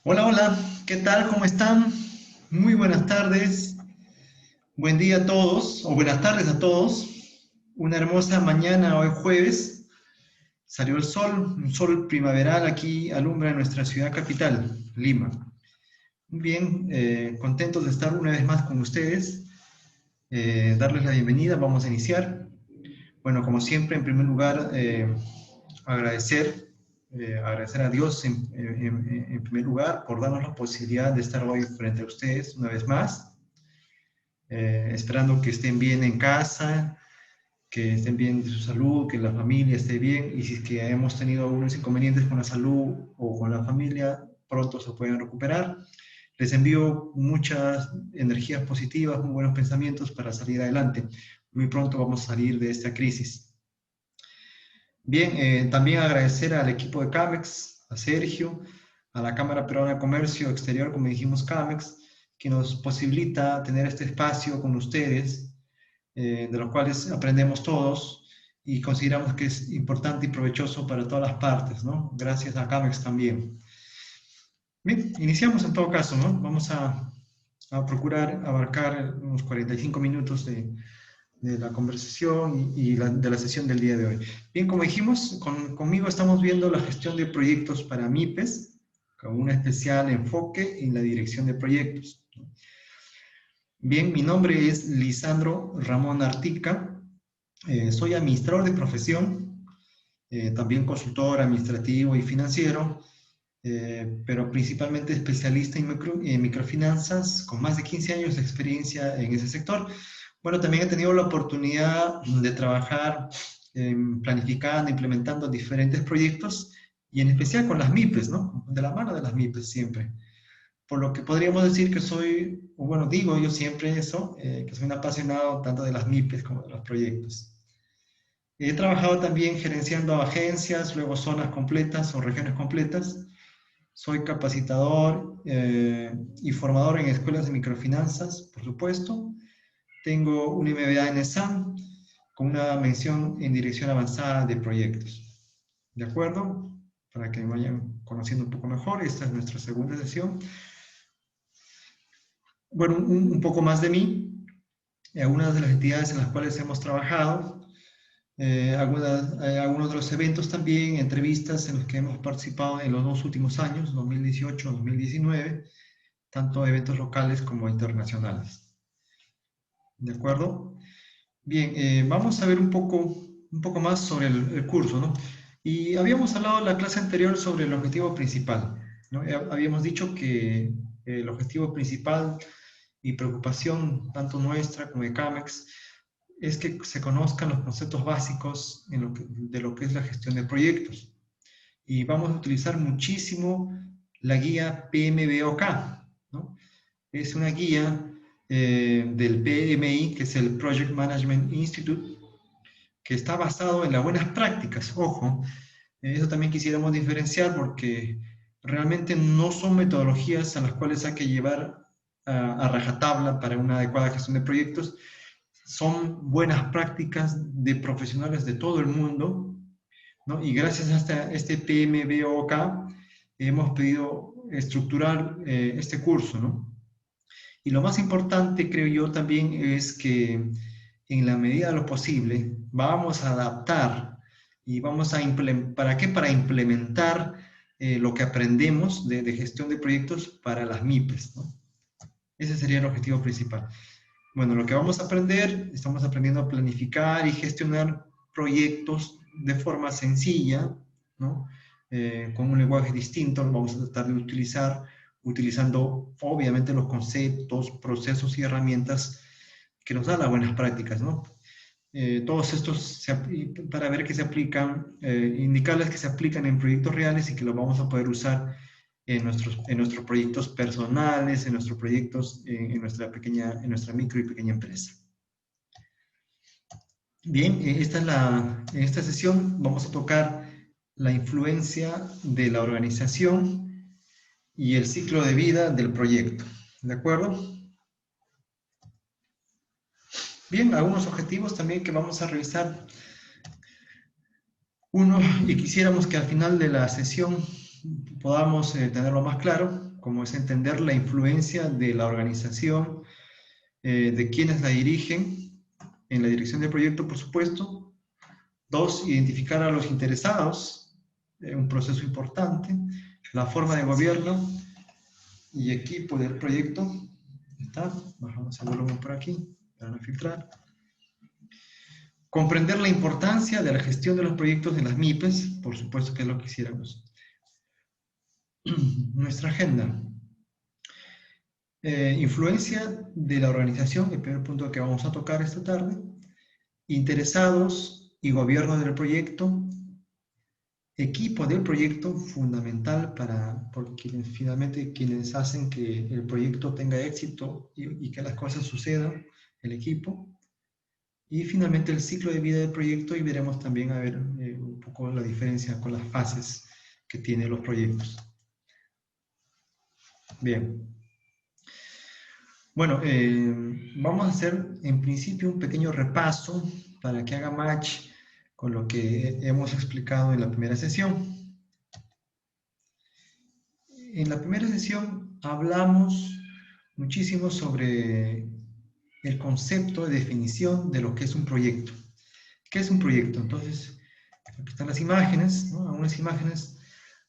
Hola, hola, ¿qué tal? ¿Cómo están? Muy buenas tardes, buen día a todos, o buenas tardes a todos. Una hermosa mañana hoy jueves, salió el sol, un sol primaveral aquí alumbra nuestra ciudad capital, Lima. Muy bien, contentos de estar una vez más con ustedes, darles la bienvenida, vamos a iniciar. Bueno, como siempre, en primer lugar, agradecer, agradecer a Dios en primer lugar por darnos la posibilidad de estar hoy frente a ustedes una vez más, esperando que estén bien en casa, que estén bien de su salud, que la familia esté bien y si es que hemos tenido algunos inconvenientes con la salud o con la familia, pronto se pueden recuperar. Les envío muchas energías positivas, muy buenos pensamientos para salir adelante. Muy pronto vamos a salir de esta crisis. Bien, también agradecer al equipo de CAMEX, a Sergio, a la Cámara Peruana de Comercio Exterior, como dijimos CAMEX, que nos posibilita tener este espacio con ustedes, de los cuales aprendemos todos y consideramos que es importante y provechoso para todas las partes, ¿no? Gracias a CAMEX también. Bien, iniciamos en todo caso, ¿no? Vamos a procurar abarcar unos 45 minutos de la conversación de la sesión del día de hoy. Bien, como dijimos, conmigo estamos viendo la gestión de proyectos para MIPES, con un especial enfoque en la dirección de proyectos. Bien, mi nombre es Lisandro Ramón Artica, soy administrador de profesión, también consultor administrativo y financiero, pero principalmente especialista en microfinanzas, con más de 15 años de experiencia en ese sector. Bueno, también he tenido la oportunidad de trabajar planificando, implementando diferentes proyectos y en especial con las MIPES, ¿no? De la mano de las MIPES siempre. Por lo que podríamos decir que soy, o bueno, digo yo siempre eso, que soy un apasionado tanto de las MIPES como de los proyectos. He trabajado también gerenciando agencias, luego zonas completas o regiones completas. Soy capacitador y formador en escuelas de microfinanzas, por supuesto. Tengo un MBA en ESAM con una mención en dirección avanzada de proyectos. ¿De acuerdo? Para que me vayan conociendo un poco mejor, esta es nuestra segunda sesión. Bueno, un poco más de mí, algunas de las entidades en las cuales hemos trabajado, algunos de los eventos también, entrevistas en los que hemos participado en los dos últimos años, 2018-2019, tanto eventos locales como internacionales. ¿De acuerdo? Bien, vamos a ver un poco más sobre el curso, ¿no? Y habíamos hablado en la clase anterior sobre el objetivo principal, ¿no? Habíamos dicho que el objetivo principal y preocupación, tanto nuestra como de CAMEX, es que se conozcan los conceptos básicos de lo que es la gestión de proyectos. Y vamos a utilizar muchísimo la guía PMBOK, ¿no? Es una guía del PMI, que es el Project Management Institute, que está basado en las buenas prácticas. Ojo, eso también quisiéramos diferenciar porque realmente no son metodologías a las cuales hay que llevar a rajatabla para una adecuada gestión de proyectos. Son buenas prácticas de profesionales de todo el mundo, ¿no? Y gracias a este PMBOK hemos podido estructurar este curso, ¿no? Y lo más importante, creo yo, también es que en la medida de lo posible vamos a adaptar y vamos a implementar, ¿para qué? Para implementar lo que aprendemos de gestión de proyectos para las MIPES, ¿no? Ese sería el objetivo principal. Bueno, lo que vamos a aprender, estamos aprendiendo a planificar y gestionar proyectos de forma sencilla, ¿no? Con un lenguaje distinto, lo vamos a tratar de utilizar, utilizando obviamente los conceptos, procesos y herramientas que nos dan las buenas prácticas, ¿no? Todos estos para ver que se aplican, indicarles que se aplican en proyectos reales y que los vamos a poder usar en nuestros proyectos personales, en nuestros proyectos, en nuestra micro y pequeña empresa. Bien, en esta sesión vamos a tocar la influencia de la organización y el ciclo de vida del proyecto. ¿De acuerdo? Bien, algunos objetivos también que vamos a revisar. Uno, y quisiéramos que al final de la sesión podamos tenerlo más claro, como es entender la influencia de la organización, de quienes la dirigen, en la dirección del proyecto, por supuesto. 2, identificar a los interesados, un proceso importante. La forma de gobierno y equipo del proyecto. Está, bajamos el volumen por aquí para no filtrar. Comprender la importancia de la gestión de los proyectos en las MIPES, por supuesto que es lo que quisiéramos. Nuestra agenda. Influencia de la organización, el primer punto que vamos a tocar esta tarde. Interesados y gobierno del proyecto. Equipo del proyecto, fundamental porque finalmente quienes hacen que el proyecto tenga éxito y que las cosas sucedan, el equipo. Y finalmente el ciclo de vida del proyecto, y veremos también a ver un poco la diferencia con las fases que tienen los proyectos. Bien. Bueno, vamos a hacer en principio un pequeño repaso para que haga match con lo que hemos explicado en la primera sesión. En la primera sesión hablamos muchísimo sobre el concepto de definición de lo que es un proyecto. ¿Qué es un proyecto? Entonces, aquí están las imágenes, ¿no? Algunas imágenes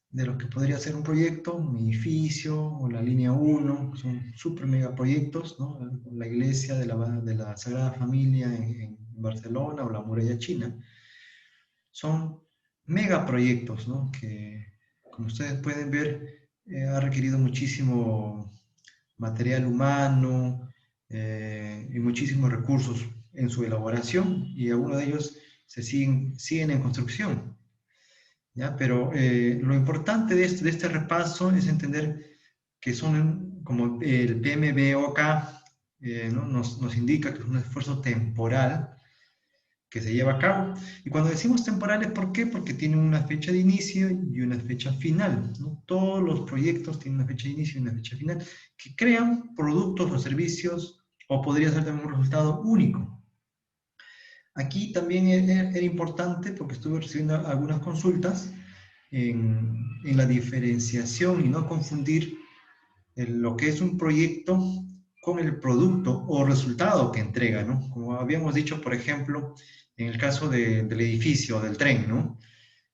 de lo que podría ser un proyecto, un edificio o la línea 1, son super mega proyectos, ¿no? La iglesia de la Sagrada Familia en Barcelona o la muralla china. Son megaproyectos, ¿no? Que, como ustedes pueden ver, ha requerido muchísimo material humano y muchísimos recursos en su elaboración, y algunos de ellos siguen en construcción. ¿Ya? Pero lo importante de este repaso es entender que son, como el PMBOK ¿no? nos indica que es un esfuerzo temporal que se lleva a cabo. Y cuando decimos temporales, ¿por qué? Porque tienen una fecha de inicio y una fecha final, ¿no? Todos los proyectos tienen una fecha de inicio y una fecha final, que crean productos o servicios, o podría ser también un resultado único. Aquí también era importante, porque estuve recibiendo algunas consultas, en la diferenciación y no confundir lo que es un proyecto con el producto o resultado que entrega, ¿no? Como habíamos dicho, por ejemplo, en el caso del edificio, del tren, ¿no?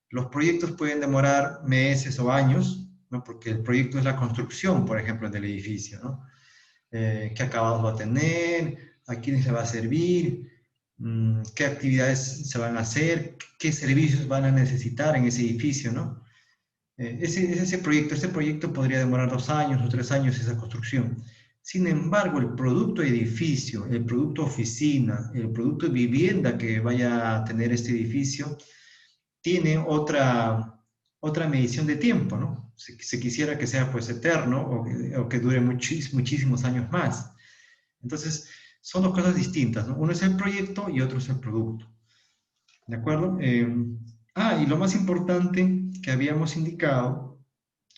Los proyectos pueden demorar meses o años, ¿no? Porque el proyecto es la construcción, por ejemplo, del edificio, ¿no? ¿Qué acabados va a tener? ¿A quiénes se va a servir? ¿Qué actividades se van a hacer? ¿Qué servicios van a necesitar en ese edificio, ¿no? Ese proyecto podría demorar 2 años o 3 años esa construcción. Sin embargo, el producto edificio, el producto oficina, el producto vivienda que vaya a tener este edificio, tiene otra medición de tiempo, ¿no? Se quisiera que sea pues eterno o que dure muchísimos años más. Entonces, son dos cosas distintas, ¿no? Uno es el proyecto y otro es el producto. ¿De acuerdo? Y lo más importante que habíamos indicado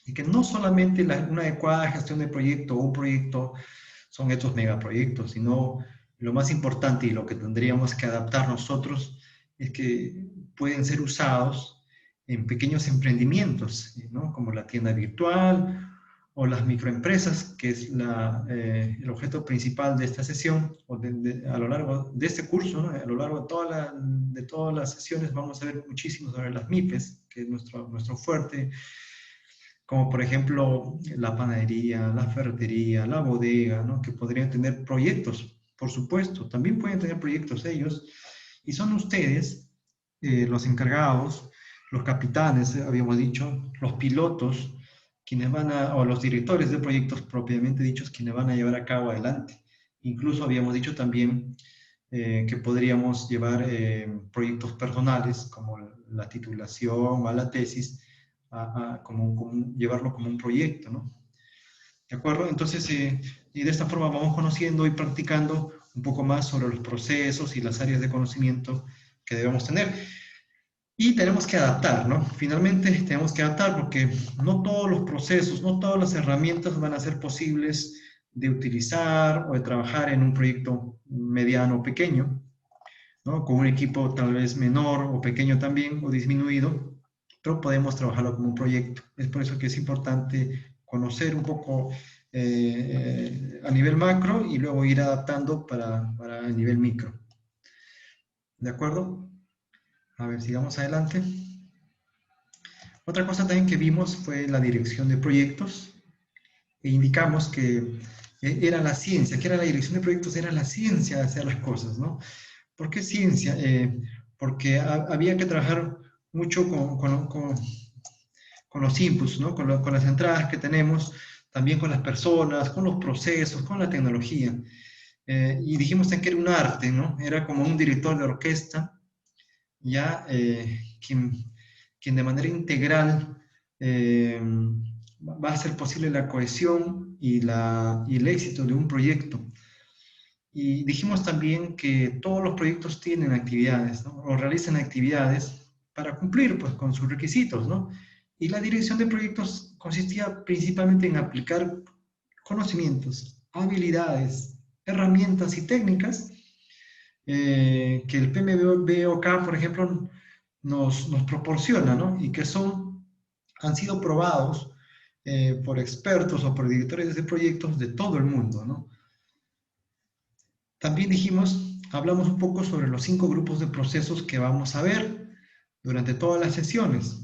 es que no solamente una adecuada gestión de proyecto o un proyecto son estos megaproyectos, sino lo más importante y lo que tendríamos que adaptar nosotros es que pueden ser usados en pequeños emprendimientos, ¿no? Como la tienda virtual o las microempresas, que es el objeto principal de esta sesión, o a lo largo de este curso, ¿no? A lo largo de todas las sesiones vamos a ver muchísimo sobre las MIPES, que es nuestro fuerte, como por ejemplo la panadería, la ferretería, la bodega, ¿no? Que podrían tener proyectos, por supuesto, también pueden tener proyectos ellos, y son ustedes los encargados, los capitanes, habíamos dicho, los pilotos, quienes o los directores de proyectos propiamente dichos, quienes van a llevar a cabo adelante. Incluso habíamos dicho también que podríamos llevar proyectos personales, como la titulación o la tesis, llevarlo como un proyecto, ¿no? ¿De acuerdo? Entonces, y de esta forma vamos conociendo y practicando un poco más sobre los procesos y las áreas de conocimiento que debemos tener. Y tenemos que adaptar, ¿no? Finalmente tenemos que adaptar porque no todos los procesos, no todas las herramientas van a ser posibles de utilizar o de trabajar en un proyecto mediano o pequeño, ¿no? Con un equipo tal vez menor o pequeño también o disminuido, pero podemos trabajarlo como un proyecto. Es por eso que es importante conocer un poco a nivel macro y luego ir adaptando para el nivel micro. ¿De acuerdo? A ver, sigamos adelante. Otra cosa también que vimos fue la dirección de proyectos e indicamos que era la ciencia, que era la dirección de proyectos, era la ciencia de hacer las cosas, ¿no? ¿Por qué ciencia? Porque había que trabajar mucho con los inputs, ¿no? Con las entradas que tenemos, también con las personas, con los procesos, con la tecnología. Y dijimos que era un arte, ¿no? Era como un director de orquesta, ya, quien de manera integral va a hacer posible la cohesión y el éxito de un proyecto. Y dijimos también que todos los proyectos tienen actividades, ¿no? O realizan actividades para cumplir, pues, con sus requisitos, ¿no? Y la dirección de proyectos consistía principalmente en aplicar conocimientos, habilidades, herramientas y técnicas que el PMBOK, por ejemplo, nos proporciona, ¿no? Y que han sido probados por expertos o por directores de proyectos de todo el mundo, ¿no? También hablamos un poco sobre los 5 grupos de procesos que vamos a ver durante todas las sesiones.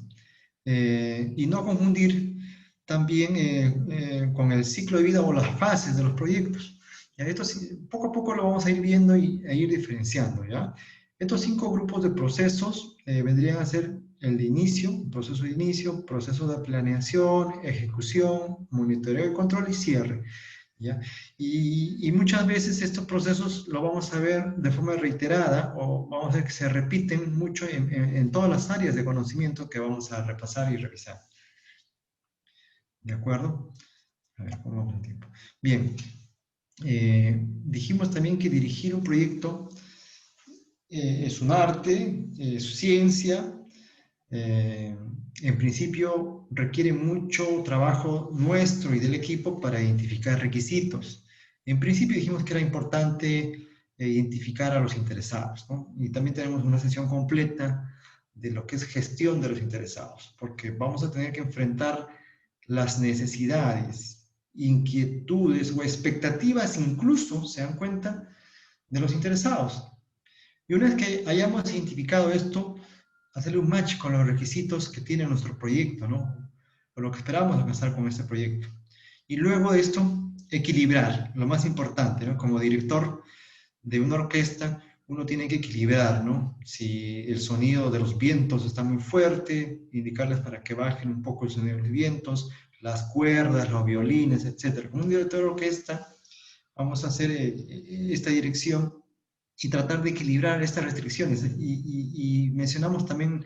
Y no confundir también con el ciclo de vida o las fases de los proyectos. ¿Ya? Esto poco a poco lo vamos a ir viendo e ir diferenciando, ¿ya? Estos 5 grupos de procesos vendrían a ser el de inicio, proceso de inicio, proceso de planeación, ejecución, monitoreo y control y cierre, ¿ya? Y muchas veces estos procesos lo vamos a ver de forma reiterada o vamos a ver que se repiten mucho en todas las áreas de conocimiento que vamos a repasar y revisar. ¿De acuerdo? A ver, ¿cómo vamos el tiempo? Bien. Dijimos también que dirigir un proyecto es un arte, es ciencia. En principio requiere mucho trabajo nuestro y del equipo para identificar requisitos. En principio dijimos que era importante identificar a los interesados, ¿no? Y también tenemos una sesión completa de lo que es gestión de los interesados, porque vamos a tener que enfrentar las necesidades, inquietudes o expectativas incluso, se dan cuenta, de los interesados. Y una vez que hayamos identificado esto, hacerle un match con los requisitos que tiene nuestro proyecto, ¿no? O lo que esperamos alcanzar con este proyecto. Y luego de esto, equilibrar, lo más importante, ¿no? Como director de una orquesta, uno tiene que equilibrar, ¿no? Si el sonido de los vientos está muy fuerte, indicarles para que bajen un poco el sonido de los vientos, las cuerdas, los violines, etc. Como un director de orquesta, vamos a hacer esta dirección y tratar de equilibrar estas restricciones. Y mencionamos también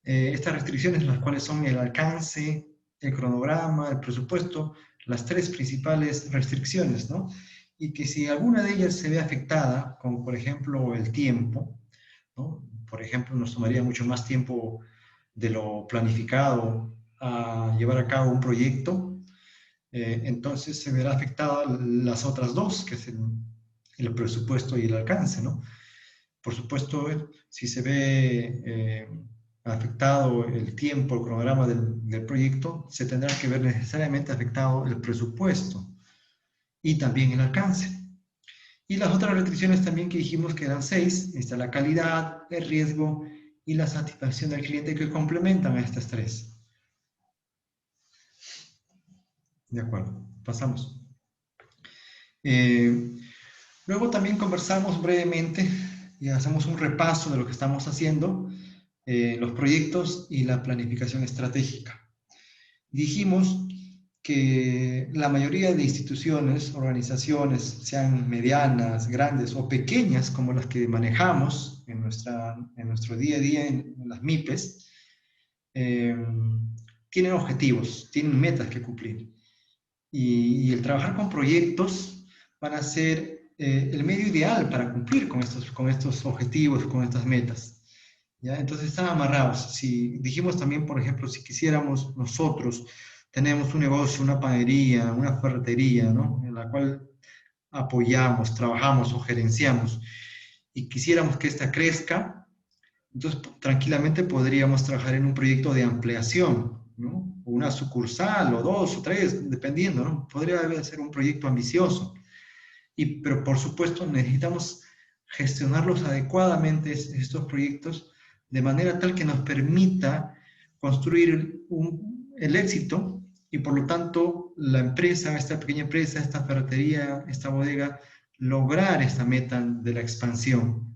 estas restricciones, las cuales son el alcance, el cronograma, el presupuesto, las 3 principales restricciones, ¿no? Y que si alguna de ellas se ve afectada, como por ejemplo el tiempo, ¿no? Por ejemplo, nos tomaría mucho más tiempo de lo planificado a llevar a cabo un proyecto, entonces se verá afectada las otras 2, que es el presupuesto y el alcance, ¿no? Por supuesto, si se ve afectado el tiempo, el cronograma del proyecto, se tendrá que ver necesariamente afectado el presupuesto y también el alcance. Y las otras restricciones también que dijimos que eran 6, está la calidad, el riesgo y la satisfacción del cliente, que complementan a estas 3. De acuerdo, pasamos. Luego también conversamos brevemente y hacemos un repaso de lo que estamos haciendo, los proyectos y la planificación estratégica. Dijimos que la mayoría de instituciones, organizaciones, sean medianas, grandes o pequeñas, como las que manejamos en nuestro día a día en las MIPES, tienen objetivos, tienen metas que cumplir. Y el trabajar con proyectos van a ser el medio ideal para cumplir con estos objetivos, con estas metas, ¿ya? Entonces están amarrados. Si dijimos también, por ejemplo, si quisiéramos nosotros, tenemos un negocio, una panadería, una ferretería, ¿no? En la cual apoyamos, trabajamos o gerenciamos, y quisiéramos que esta crezca, entonces tranquilamente podríamos trabajar en un proyecto de ampliación, ¿no? O una sucursal, o 2 o 3, dependiendo, ¿no? Podría ser un proyecto ambicioso. Pero por supuesto necesitamos gestionarlos adecuadamente, estos proyectos, de manera tal que nos permita construir el éxito y por lo tanto la empresa, esta pequeña empresa, esta ferretería, esta bodega, lograr esta meta de la expansión.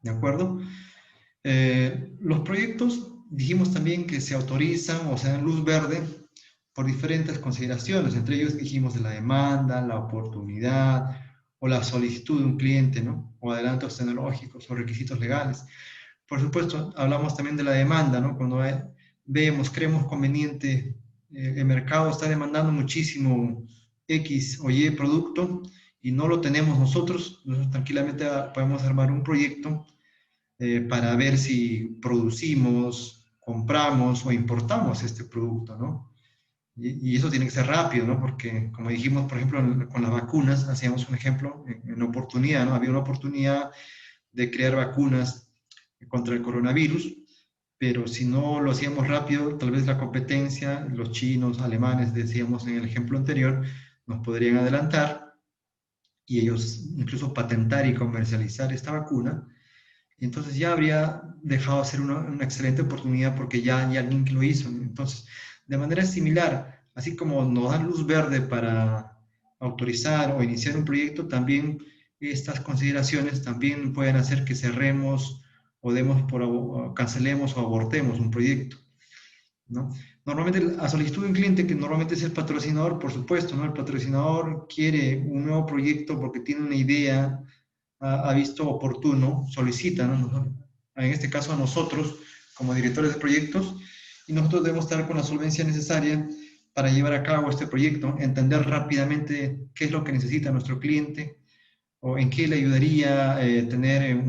¿De acuerdo? Los proyectos, dijimos también que se autorizan o se dan luz verde por diferentes consideraciones. Entre ellos dijimos de la demanda, la oportunidad o la solicitud de un cliente, ¿no? O adelantos tecnológicos o requisitos legales. Por supuesto, hablamos también de la demanda, ¿no? Cuando vemos, creemos conveniente, el mercado está demandando muchísimo X o Y producto y no lo tenemos nosotros tranquilamente podemos armar un proyecto para ver si producimos, compramos o importamos este producto, ¿no? Y eso tiene que ser rápido, ¿no? Porque, como dijimos, por ejemplo, con las vacunas, hacíamos un ejemplo en oportunidad, ¿no? Había una oportunidad de crear vacunas contra el coronavirus, pero si no lo hacíamos rápido, tal vez la competencia, los chinos, alemanes, decíamos en el ejemplo anterior, nos podrían adelantar y ellos incluso patentar y comercializar esta vacuna. Y entonces ya habría dejado de ser una excelente oportunidad porque ya hay alguien que lo hizo. Entonces, de manera similar, así como nos dan luz verde para autorizar o iniciar un proyecto, también estas consideraciones también pueden hacer que cerremos o demos o cancelemos o abortemos un proyecto, ¿no? Normalmente, a solicitud de un cliente, que normalmente es el patrocinador, por supuesto, ¿no? El patrocinador quiere un nuevo proyecto porque tiene una idea, ha visto oportuno, solicita, ¿no? En este caso a nosotros, como directores de proyectos, y nosotros debemos estar con la solvencia necesaria para llevar a cabo este proyecto, entender rápidamente qué es lo que necesita nuestro cliente, o en qué le ayudaría tener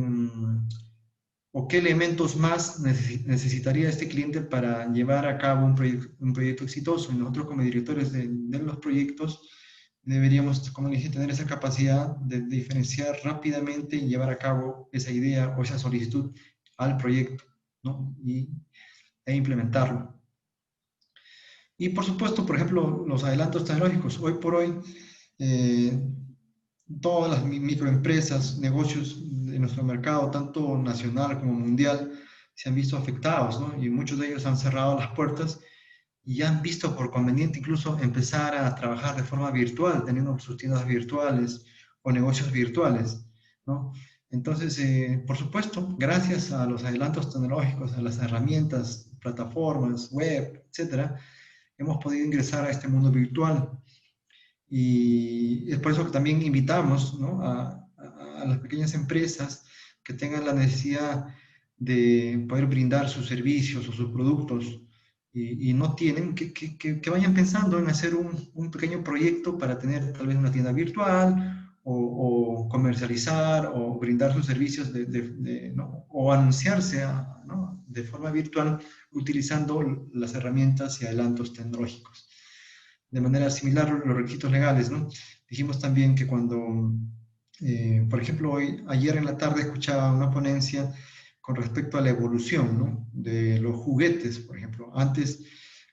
o qué elementos más necesitaría este cliente para llevar a cabo un proyecto exitoso. Y nosotros como directores de los proyectos deberíamos, como dije, tener esa capacidad de diferenciar rápidamente y llevar a cabo esa idea o esa solicitud al proyecto, ¿no? E implementarlo. Y por supuesto, por ejemplo, los adelantos tecnológicos. Hoy por hoy, eh, todas las microempresas, negocios de nuestro mercado, tanto nacional como mundial, se han visto afectados, ¿no? Y muchos de ellos han cerrado las puertas y han visto por conveniente incluso empezar a trabajar de forma virtual, teniendo sus tiendas virtuales o negocios virtuales, ¿no? Entonces, por supuesto, gracias a los adelantos tecnológicos, a las herramientas, plataformas, web, etcétera, hemos podido ingresar a este mundo virtual. Y es por eso que también invitamos, ¿no? a las pequeñas empresas que tengan la necesidad de poder brindar sus servicios o sus productos y no tienen, que vayan pensando en hacer un pequeño proyecto para tener tal vez una tienda virtual o comercializar o brindar sus servicios ¿no? O anunciarse ¿no? de forma virtual utilizando las herramientas y adelantos tecnológicos. De manera similar, los requisitos legales, ¿no? Dijimos también que cuando, por ejemplo, ayer en la tarde escuchaba una ponencia con respecto a la evolución, ¿no? De los juguetes, por ejemplo. Antes,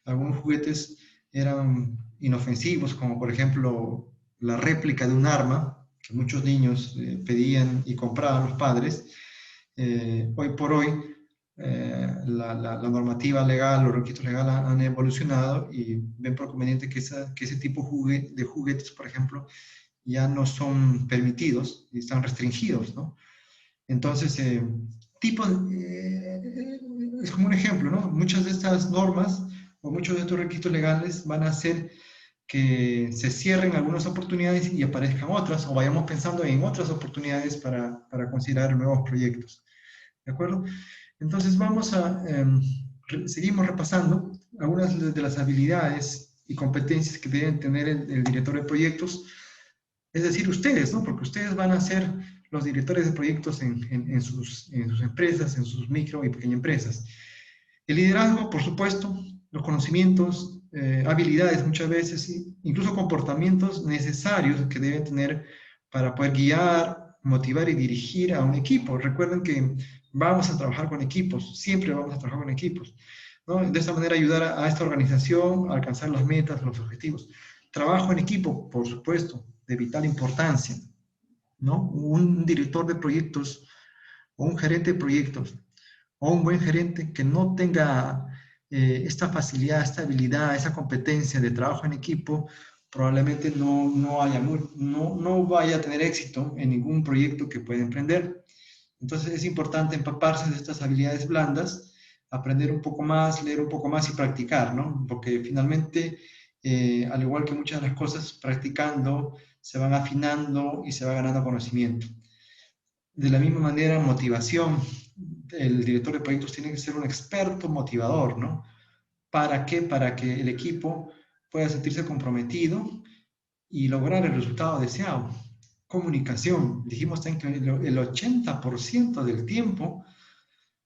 algunos juguetes eran inofensivos, como por ejemplo la réplica de un arma, que muchos niños pedían y compraban los padres. Hoy por hoy, la normativa legal, los requisitos legales han evolucionado y ven por conveniente que ese tipo de juguetes, por ejemplo, ya no son permitidos y están restringidos, ¿no? Entonces, es como un ejemplo, ¿no? Muchas de estas normas o muchos de estos requisitos legales van a hacer que se cierren algunas oportunidades y aparezcan otras, o vayamos pensando en otras oportunidades para considerar nuevos proyectos. ¿De acuerdo? Entonces seguimos repasando algunas de las habilidades y competencias que deben tener el director de proyectos, es decir, ustedes, ¿no? Porque ustedes van a ser los directores de proyectos en sus empresas, en sus micro y pequeñas empresas. El liderazgo, por supuesto, los conocimientos, habilidades muchas veces, incluso comportamientos necesarios que deben tener para poder guiar, motivar y dirigir a un equipo. Recuerden que vamos a trabajar con equipos, siempre vamos a trabajar con equipos. ¿no? De esta manera ayudar a esta organización a alcanzar las metas, los objetivos. Trabajo en equipo, por supuesto, de vital importancia, ¿no? Un director de proyectos o un gerente de proyectos o un buen gerente que no tenga esta facilidad, esta habilidad, esa competencia de trabajo en equipo, probablemente no vaya a tener éxito en ningún proyecto que pueda emprender. Entonces es importante empaparse de estas habilidades blandas, aprender un poco más, leer un poco más y practicar, ¿no? Porque finalmente, al igual que muchas de las cosas, practicando se van afinando y se va ganando conocimiento. De la misma manera, motivación. El director de proyectos tiene que ser un experto motivador, ¿no? ¿Para qué? Para que el equipo pueda sentirse comprometido y lograr el resultado deseado. Comunicación. Dijimos también que el 80% del tiempo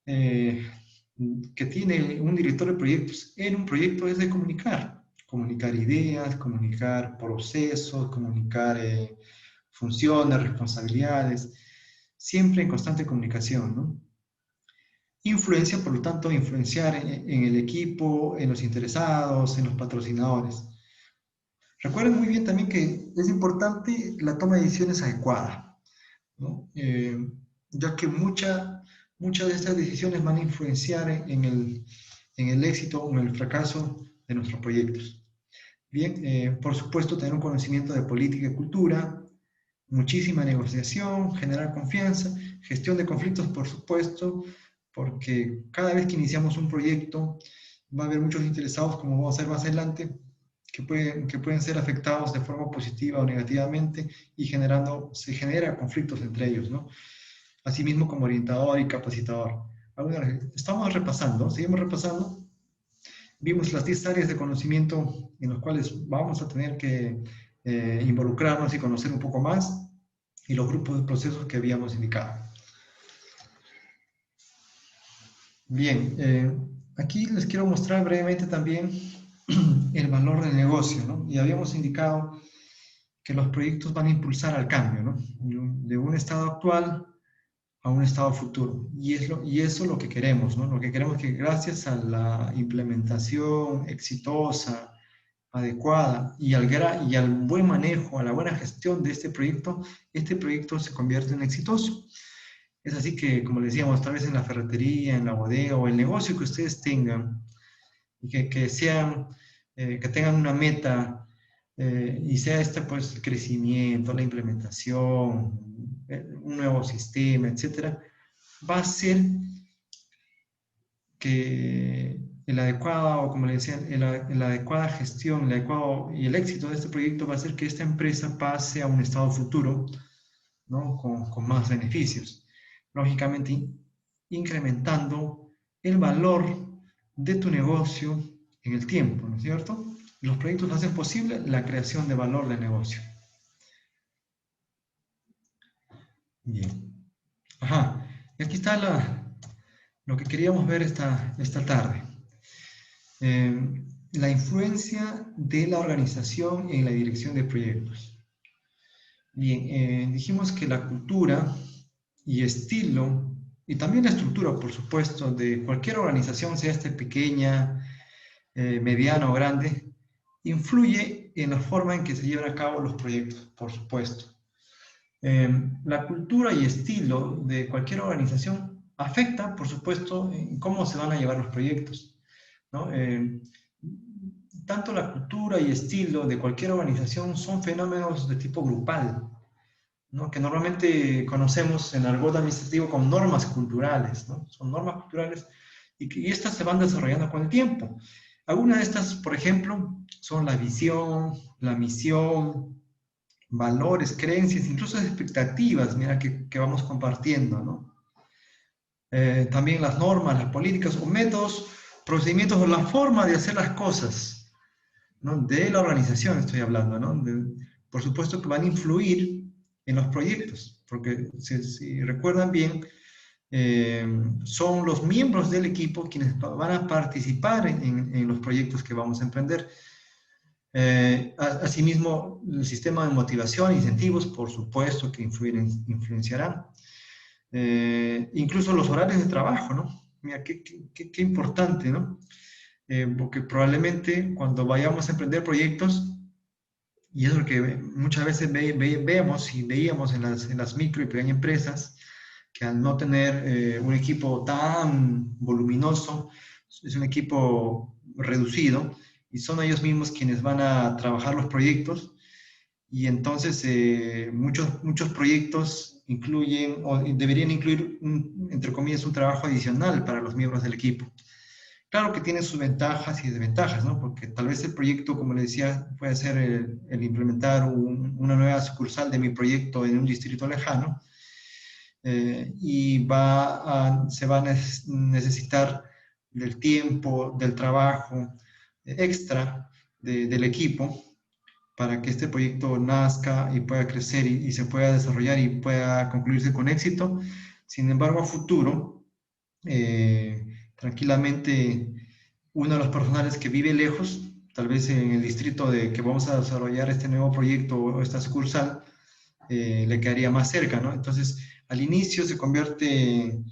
que tiene un director de proyectos en un proyecto es de comunicar. Comunicar ideas, comunicar procesos, comunicar funciones, responsabilidades, siempre en constante comunicación, ¿no? Influencia, por lo tanto, influenciar en el equipo, en los interesados, en los patrocinadores. Recuerden muy bien también que es importante la toma de decisiones adecuada, ¿no? Ya que muchas de estas decisiones van a influenciar en el éxito o en el fracaso de nuestros proyectos. Bien, por supuesto, tener un conocimiento de política y cultura, muchísima negociación, generar confianza, gestión de conflictos, por supuesto, porque cada vez que iniciamos un proyecto va a haber muchos interesados, como vamos a ver más adelante, que pueden ser afectados de forma positiva o negativamente y se genera conflictos entre ellos, ¿no? Asimismo como orientador y capacitador. Estamos repasando, seguimos repasando. Vimos las 10 áreas de conocimiento en las cuales vamos a tener que involucrarnos y conocer un poco más, y los grupos de procesos que habíamos indicado. Bien, aquí les quiero mostrar brevemente también el valor del negocio, ¿no? Y habíamos indicado que los proyectos van a impulsar al cambio, ¿no? De un estado actual a un estado futuro. Y eso es lo que queremos, ¿no? Lo que queremos es que gracias a la implementación exitosa, adecuada y al buen manejo, a la buena gestión de este proyecto se convierte en exitoso. Es así que, como les decíamos, tal vez en la ferretería, en la bodega o el negocio que ustedes tengan, y que tengan una meta y sea este pues el crecimiento, la implementación, un nuevo sistema, etcétera, va a ser que la adecuada, o como le decía, la adecuada gestión, y el éxito de este proyecto va a hacer que esta empresa pase a un estado futuro, ¿no? Con más beneficios. Lógicamente, incrementando el valor de tu negocio en el tiempo, ¿no es cierto? Los proyectos hacen posible la creación de valor de negocio. Bien. Ajá. Y aquí está lo que queríamos ver esta tarde. La influencia de la organización en la dirección de proyectos. Bien, dijimos que la cultura y estilo, y también la estructura, por supuesto, de cualquier organización, sea esta pequeña, mediana o grande, influye en la forma en que se llevan a cabo los proyectos, por supuesto. La cultura y estilo de cualquier organización afecta, por supuesto, en cómo se van a llevar los proyectos, ¿no? Tanto la cultura y estilo de cualquier organización son fenómenos de tipo grupal, ¿no? Que normalmente conocemos en argot administrativo como normas culturales, ¿no? Son normas culturales y estas se van desarrollando con el tiempo. Algunas de estas, por ejemplo, son la visión, la misión, valores, creencias, incluso expectativas, mira, que vamos compartiendo, ¿no? También las normas, las políticas o métodos, procedimientos o la forma de hacer las cosas, ¿no? De la organización estoy hablando, ¿no? Por supuesto que van a influir en los proyectos, porque si recuerdan bien, son los miembros del equipo quienes van a participar en los proyectos que vamos a emprender. Asimismo, el sistema de motivación e incentivos, por supuesto que influenciarán. Incluso los horarios de trabajo, ¿no? Mira, qué importante, ¿no? porque probablemente cuando vayamos a emprender proyectos, y eso es lo que muchas veces vemos y veíamos en las micro y pequeñas empresas, que al no tener un equipo tan voluminoso, es un equipo reducido, y son ellos mismos quienes van a trabajar los proyectos, y entonces muchos proyectos incluyen o deberían incluir, entre comillas, un trabajo adicional para los miembros del equipo. Claro que tiene sus ventajas y desventajas, ¿no? Porque tal vez el proyecto, como le decía, puede ser el implementar una nueva sucursal de mi proyecto en un distrito lejano, y se va a necesitar del tiempo, del trabajo extra del equipo para que este proyecto nazca y pueda crecer y se pueda desarrollar y pueda concluirse con éxito. Sin embargo, a futuro, tranquilamente, uno de los personales que vive lejos, tal vez en el distrito de que vamos a desarrollar este nuevo proyecto o esta sucursal, le quedaría más cerca, ¿no? Entonces, al inicio se convierte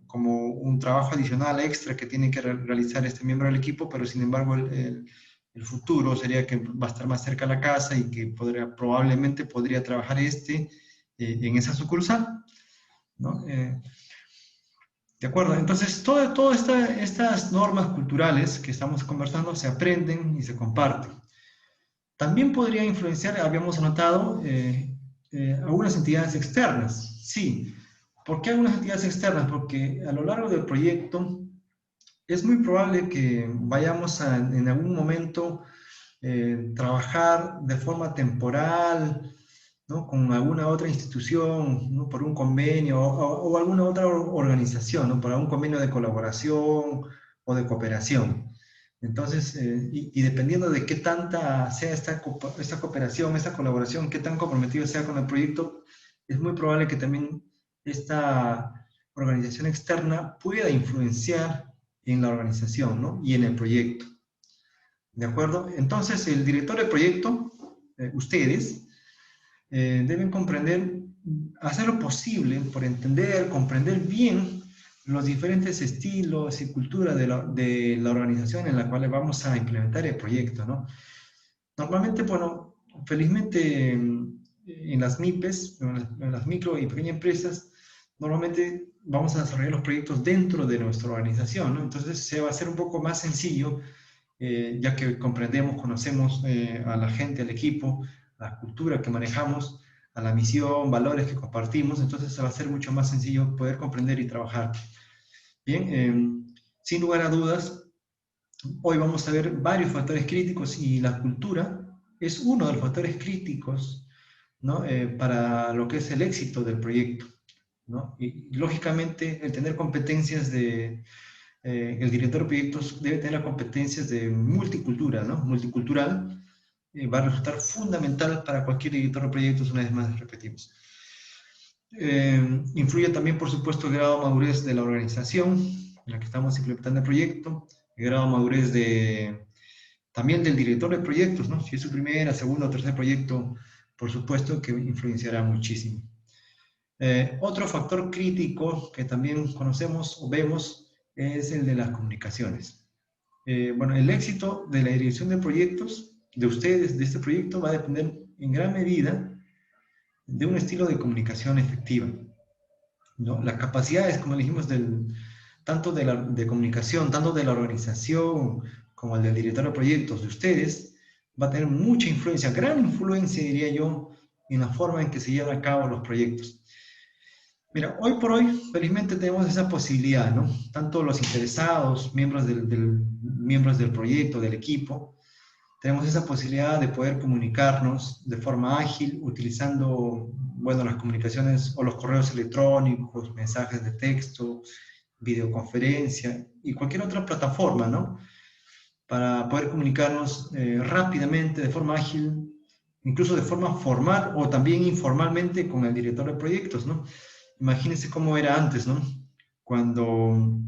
como un trabajo adicional extra que tiene que realizar este miembro del equipo, pero sin embargo el futuro sería que va a estar más cerca de la casa y que probablemente podría trabajar en esa sucursal, ¿no? ¿De acuerdo? Entonces, todas estas normas culturales que estamos conversando se aprenden y se comparten. También podría influenciar, habíamos notado, algunas entidades externas. Sí. ¿Por qué algunas entidades externas? Porque a lo largo del proyecto es muy probable que vayamos en algún momento trabajar de forma temporal, ¿no? Con alguna otra institución, ¿no? Por un convenio o alguna otra organización, ¿no? Por algún convenio de colaboración o de cooperación. Entonces, y dependiendo de qué tanta sea esta cooperación, esta colaboración, qué tan comprometido sea con el proyecto, es muy probable que también esta organización externa pueda influenciar en la organización, ¿no? Y en el proyecto. ¿De acuerdo? Entonces, el director de proyecto, ustedes, deben comprender, hacer lo posible por entender, comprender bien los diferentes estilos y culturas de la organización en la cual vamos a implementar el proyecto, ¿no? Normalmente, bueno, felizmente en las MIPES, en las micro y pequeñas empresas, normalmente vamos a desarrollar los proyectos dentro de nuestra organización, ¿no? Entonces se va a hacer un poco más sencillo, ya que comprendemos, conocemos a la gente, al equipo, la cultura que manejamos, a la misión, valores que compartimos, entonces se va a hacer mucho más sencillo poder comprender y trabajar. Bien, sin lugar a dudas, hoy vamos a ver varios factores críticos y la cultura es uno de los factores críticos, ¿no? Para lo que es el éxito del proyecto, ¿no? Y lógicamente el tener competencias el director de proyectos debe tener competencias de multicultura, ¿no? Multicultural, va a resultar fundamental para cualquier director de proyectos, una vez más repetimos. Influye también, por supuesto, el grado de madurez de la organización en la que estamos implementando el proyecto, el grado de madurez también del director de proyectos, ¿no? Si es su primera, segunda o tercer proyecto, por supuesto que influenciará muchísimo. Otro factor crítico que también conocemos o vemos es el de las comunicaciones. Bueno, el éxito de la dirección de proyectos, de ustedes, de este proyecto, va a depender en gran medida de un estilo de comunicación efectiva, ¿no? Las capacidades, como dijimos, tanto de comunicación, tanto de la organización como el del director de proyectos de ustedes, va a tener mucha influencia, gran influencia, diría yo, en la forma en que se llevan a cabo los proyectos. Mira, hoy por hoy, felizmente tenemos esa posibilidad, ¿no? Tanto los interesados, miembros del proyecto, del equipo, tenemos esa posibilidad de poder comunicarnos de forma ágil, utilizando, bueno, las comunicaciones o los correos electrónicos, mensajes de texto, videoconferencia y cualquier otra plataforma, ¿no? Para poder comunicarnos rápidamente, de forma ágil, incluso de forma formal o también informalmente con el director de proyectos, ¿no? Imagínense cómo era antes, ¿no? Cuando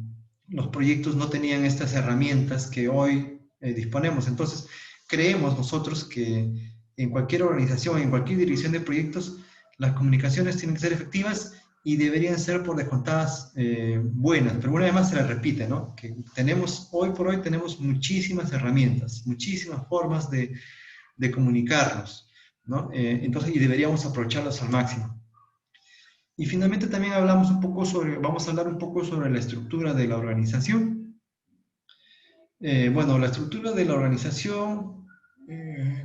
los proyectos no tenían estas herramientas que hoy disponemos. Entonces, creemos nosotros que en cualquier organización, en cualquier dirección de proyectos, las comunicaciones tienen que ser efectivas y deberían ser por descontadas buenas, pero una vez más se la repite, ¿no? Que tenemos, hoy por hoy tenemos muchísimas herramientas, muchísimas formas de comunicarnos, ¿no? Entonces, y deberíamos aprovecharlas al máximo. Y finalmente también hablamos un poco sobre, vamos a hablar un poco sobre la estructura de la organización. Bueno, la estructura de la organización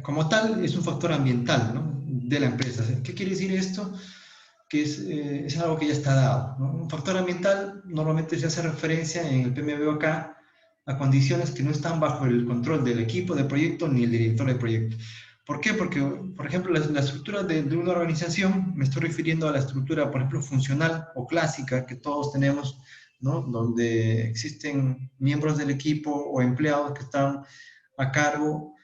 como tal es un factor ambiental, ¿no? De la empresa. ¿Qué quiere decir esto? Que es algo que ya está dado, ¿no? Un factor ambiental normalmente se hace referencia en el PMBOK a condiciones que no están bajo el control del equipo de proyecto ni el director de proyecto. ¿Por qué? Porque, por ejemplo, la estructura de una organización, me estoy refiriendo a la estructura, por ejemplo, funcional o clásica que todos tenemos, ¿no? Donde existen miembros del equipo o empleados que están a cargo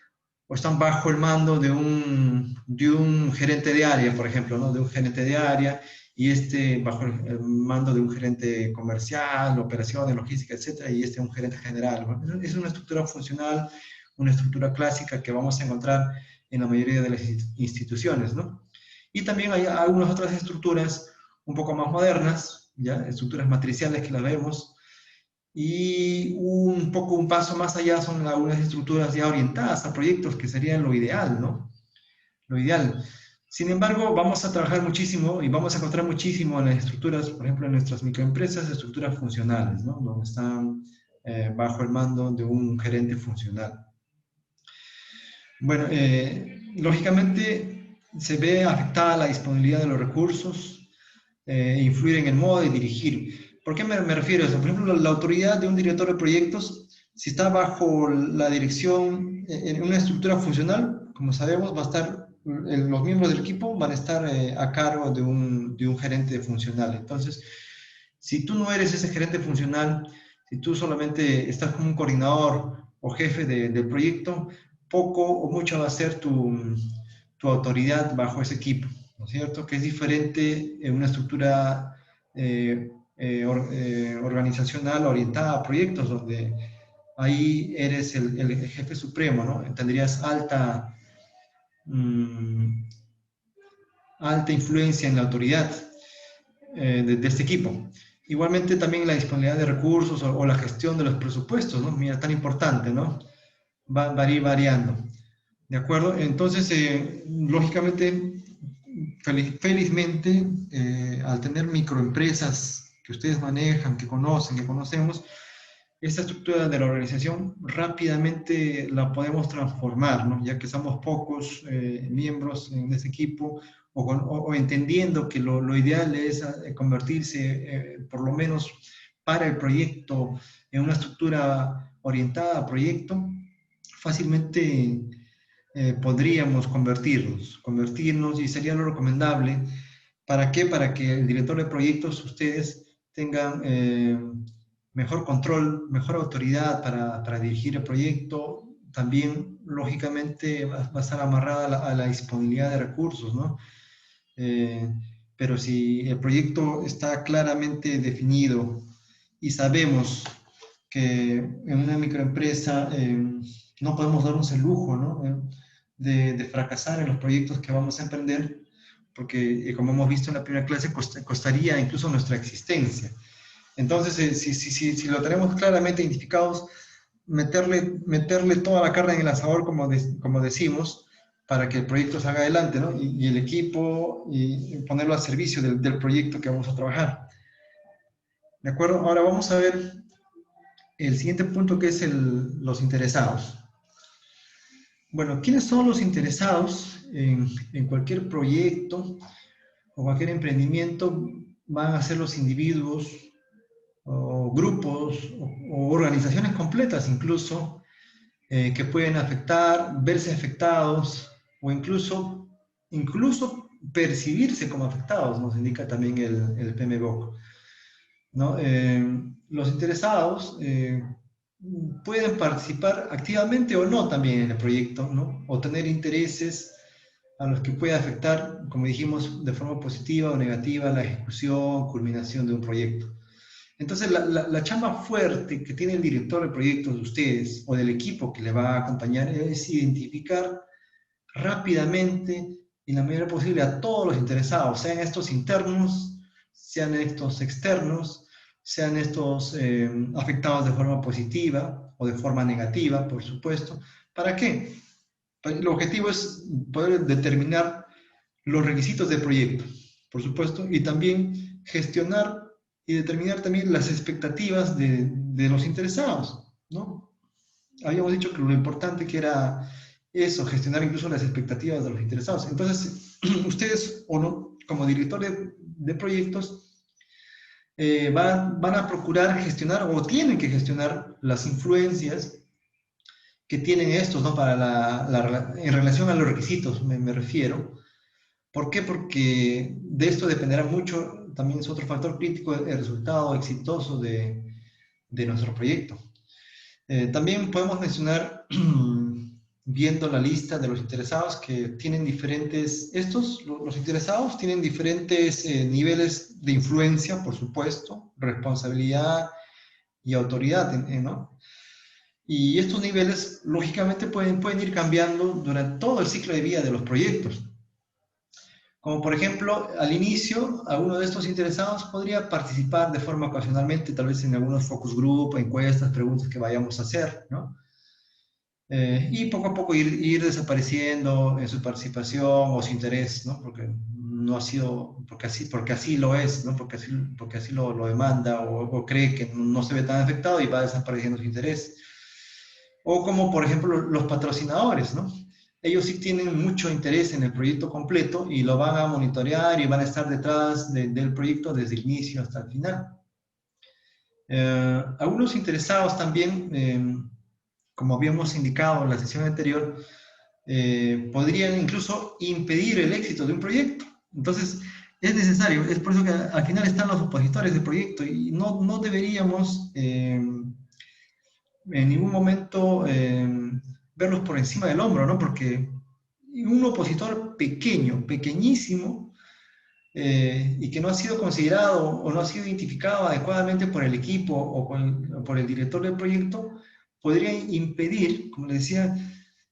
o están bajo el mando de un gerente de área, por ejemplo, ¿no? De un gerente de área, y bajo el mando de un gerente comercial, operaciones, logística, etcétera, y un gerente general, ¿no? Es una estructura funcional, una estructura clásica que vamos a encontrar en la mayoría de las instituciones, ¿no? Y también hay algunas otras estructuras un poco más modernas, ¿ya? Estructuras matriciales que las vemos, y un poco un paso más allá son algunas estructuras ya orientadas a proyectos, que serían lo ideal, ¿no? Lo ideal. Sin embargo, vamos a trabajar muchísimo y vamos a encontrar muchísimo en las estructuras, por ejemplo, en nuestras microempresas, estructuras funcionales, ¿no? Donde están bajo el mando de un gerente funcional. Bueno, lógicamente se ve afectada la disponibilidad de los recursos, influir en el modo de dirigir. ¿Por qué me refiero a eso? Por ejemplo, la autoridad de un director de proyectos, si está bajo la dirección en una estructura funcional, como sabemos, va a estar, los miembros del equipo van a estar a cargo de un gerente funcional. Entonces, si tú no eres ese gerente funcional, si tú solamente estás como un coordinador o jefe del proyecto, poco o mucho va a ser tu autoridad bajo ese equipo, ¿no es cierto? Que es diferente en una estructura organizacional orientada a proyectos, donde ahí eres el jefe supremo, ¿no? Tendrías alta influencia en la autoridad de este equipo. Igualmente también la disponibilidad de recursos o la gestión de los presupuestos, ¿no? Mira, tan importante, ¿no? Va a ir variando. ¿De acuerdo? Entonces, lógicamente, felizmente, al tener microempresas que ustedes manejan, que conocen, que conocemos, esta estructura de la organización rápidamente la podemos transformar, ¿no? Ya que somos pocos miembros en ese equipo, o entendiendo que lo ideal es convertirse, por lo menos para el proyecto, en una estructura orientada a proyecto, fácilmente podríamos convertirnos, y sería lo recomendable. ¿Para qué? Para que el director de proyectos, ustedes tengan mejor control, mejor autoridad para dirigir el proyecto. También, lógicamente, va a estar amarrada a la disponibilidad de recursos, ¿no? Pero si el proyecto está claramente definido y sabemos que en una microempresa no podemos darnos el lujo, ¿no? De fracasar en los proyectos que vamos a emprender, porque como hemos visto en la primera clase, costaría incluso nuestra existencia. Entonces, si lo tenemos claramente identificados, meterle toda la carne en el asador, como decimos, para que el proyecto salga adelante, ¿no? Y el equipo, y ponerlo al servicio del proyecto que vamos a trabajar. ¿De acuerdo? Ahora vamos a ver el siguiente punto, que es los interesados. Bueno, ¿quiénes son los interesados en cualquier proyecto o cualquier emprendimiento? Van a ser los individuos o grupos o organizaciones completas incluso, que pueden verse afectados, o incluso percibirse como afectados, nos indica también el PMBOK, ¿no? Los interesados pueden participar activamente o no también en el proyecto, ¿no? O tener intereses a los que puede afectar, como dijimos, de forma positiva o negativa la ejecución, culminación de un proyecto. Entonces, la chamba fuerte que tiene el director de proyectos de ustedes o del equipo que le va a acompañar es identificar rápidamente y en la medida posible a todos los interesados, sean estos internos, sean estos externos, sean estos afectados de forma positiva o de forma negativa, por supuesto. ¿Para qué? El objetivo es poder determinar los requisitos del proyecto, por supuesto, y también gestionar y determinar también las expectativas de los interesados, ¿no? Habíamos dicho que lo importante que era eso, gestionar incluso las expectativas de los interesados. Entonces, ustedes, o no, como director de proyectos, van a procurar gestionar o tienen que gestionar las influencias que tienen estos, ¿no? En relación a los requisitos, me refiero. ¿Por qué? Porque de esto dependerá mucho, también es otro factor crítico, el resultado exitoso de nuestro proyecto. También podemos mencionar, viendo la lista de los interesados, que tienen diferentes, los interesados tienen diferentes niveles de influencia, por supuesto, responsabilidad y autoridad, ¿no? Y estos niveles, lógicamente, pueden ir cambiando durante todo el ciclo de vida de los proyectos. Como por ejemplo, al inicio, alguno de estos interesados podría participar de forma ocasionalmente, tal vez en algunos focus group, encuestas, preguntas que vayamos a hacer, ¿no? Y poco a poco ir desapareciendo en su participación o su interés, ¿no? Porque no ha sido, porque así lo es, ¿no? Porque así lo demanda o cree que no se ve tan afectado y va desapareciendo su interés. O como por ejemplo los patrocinadores, ¿no? Ellos sí tienen mucho interés en el proyecto completo y lo van a monitorear y van a estar detrás del proyecto desde el inicio hasta el final. Algunos interesados también, como habíamos indicado en la sesión anterior, podrían incluso impedir el éxito de un proyecto. Entonces, es necesario, es por eso que al final están los opositores del proyecto y no deberíamos en ningún momento verlos por encima del hombro, ¿no? Porque un opositor pequeño, pequeñísimo, y que no ha sido considerado o no ha sido identificado adecuadamente por el equipo o por el director del proyecto, podría impedir, como les decía,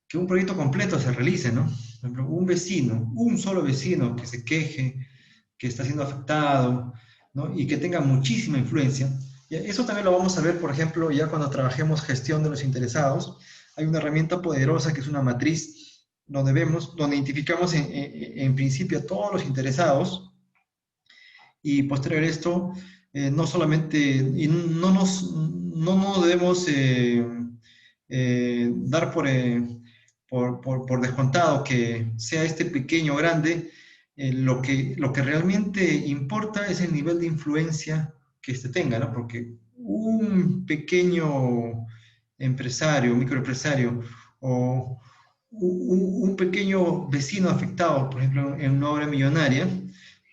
que un proyecto completo se realice, ¿no? Por ejemplo, un solo vecino que se queje, que está siendo afectado, ¿no? Y que tenga muchísima influencia. Y eso también lo vamos a ver, por ejemplo, ya cuando trabajemos gestión de los interesados. Hay una herramienta poderosa que es una matriz donde identificamos en principio a todos los interesados y posterior a esto, no solamente, y no debemos dar por descontado que sea este pequeño o grande, lo que realmente importa es el nivel de influencia que este tenga, ¿no? Porque un pequeño empresario, microempresario, o un pequeño vecino afectado, por ejemplo, en una obra millonaria,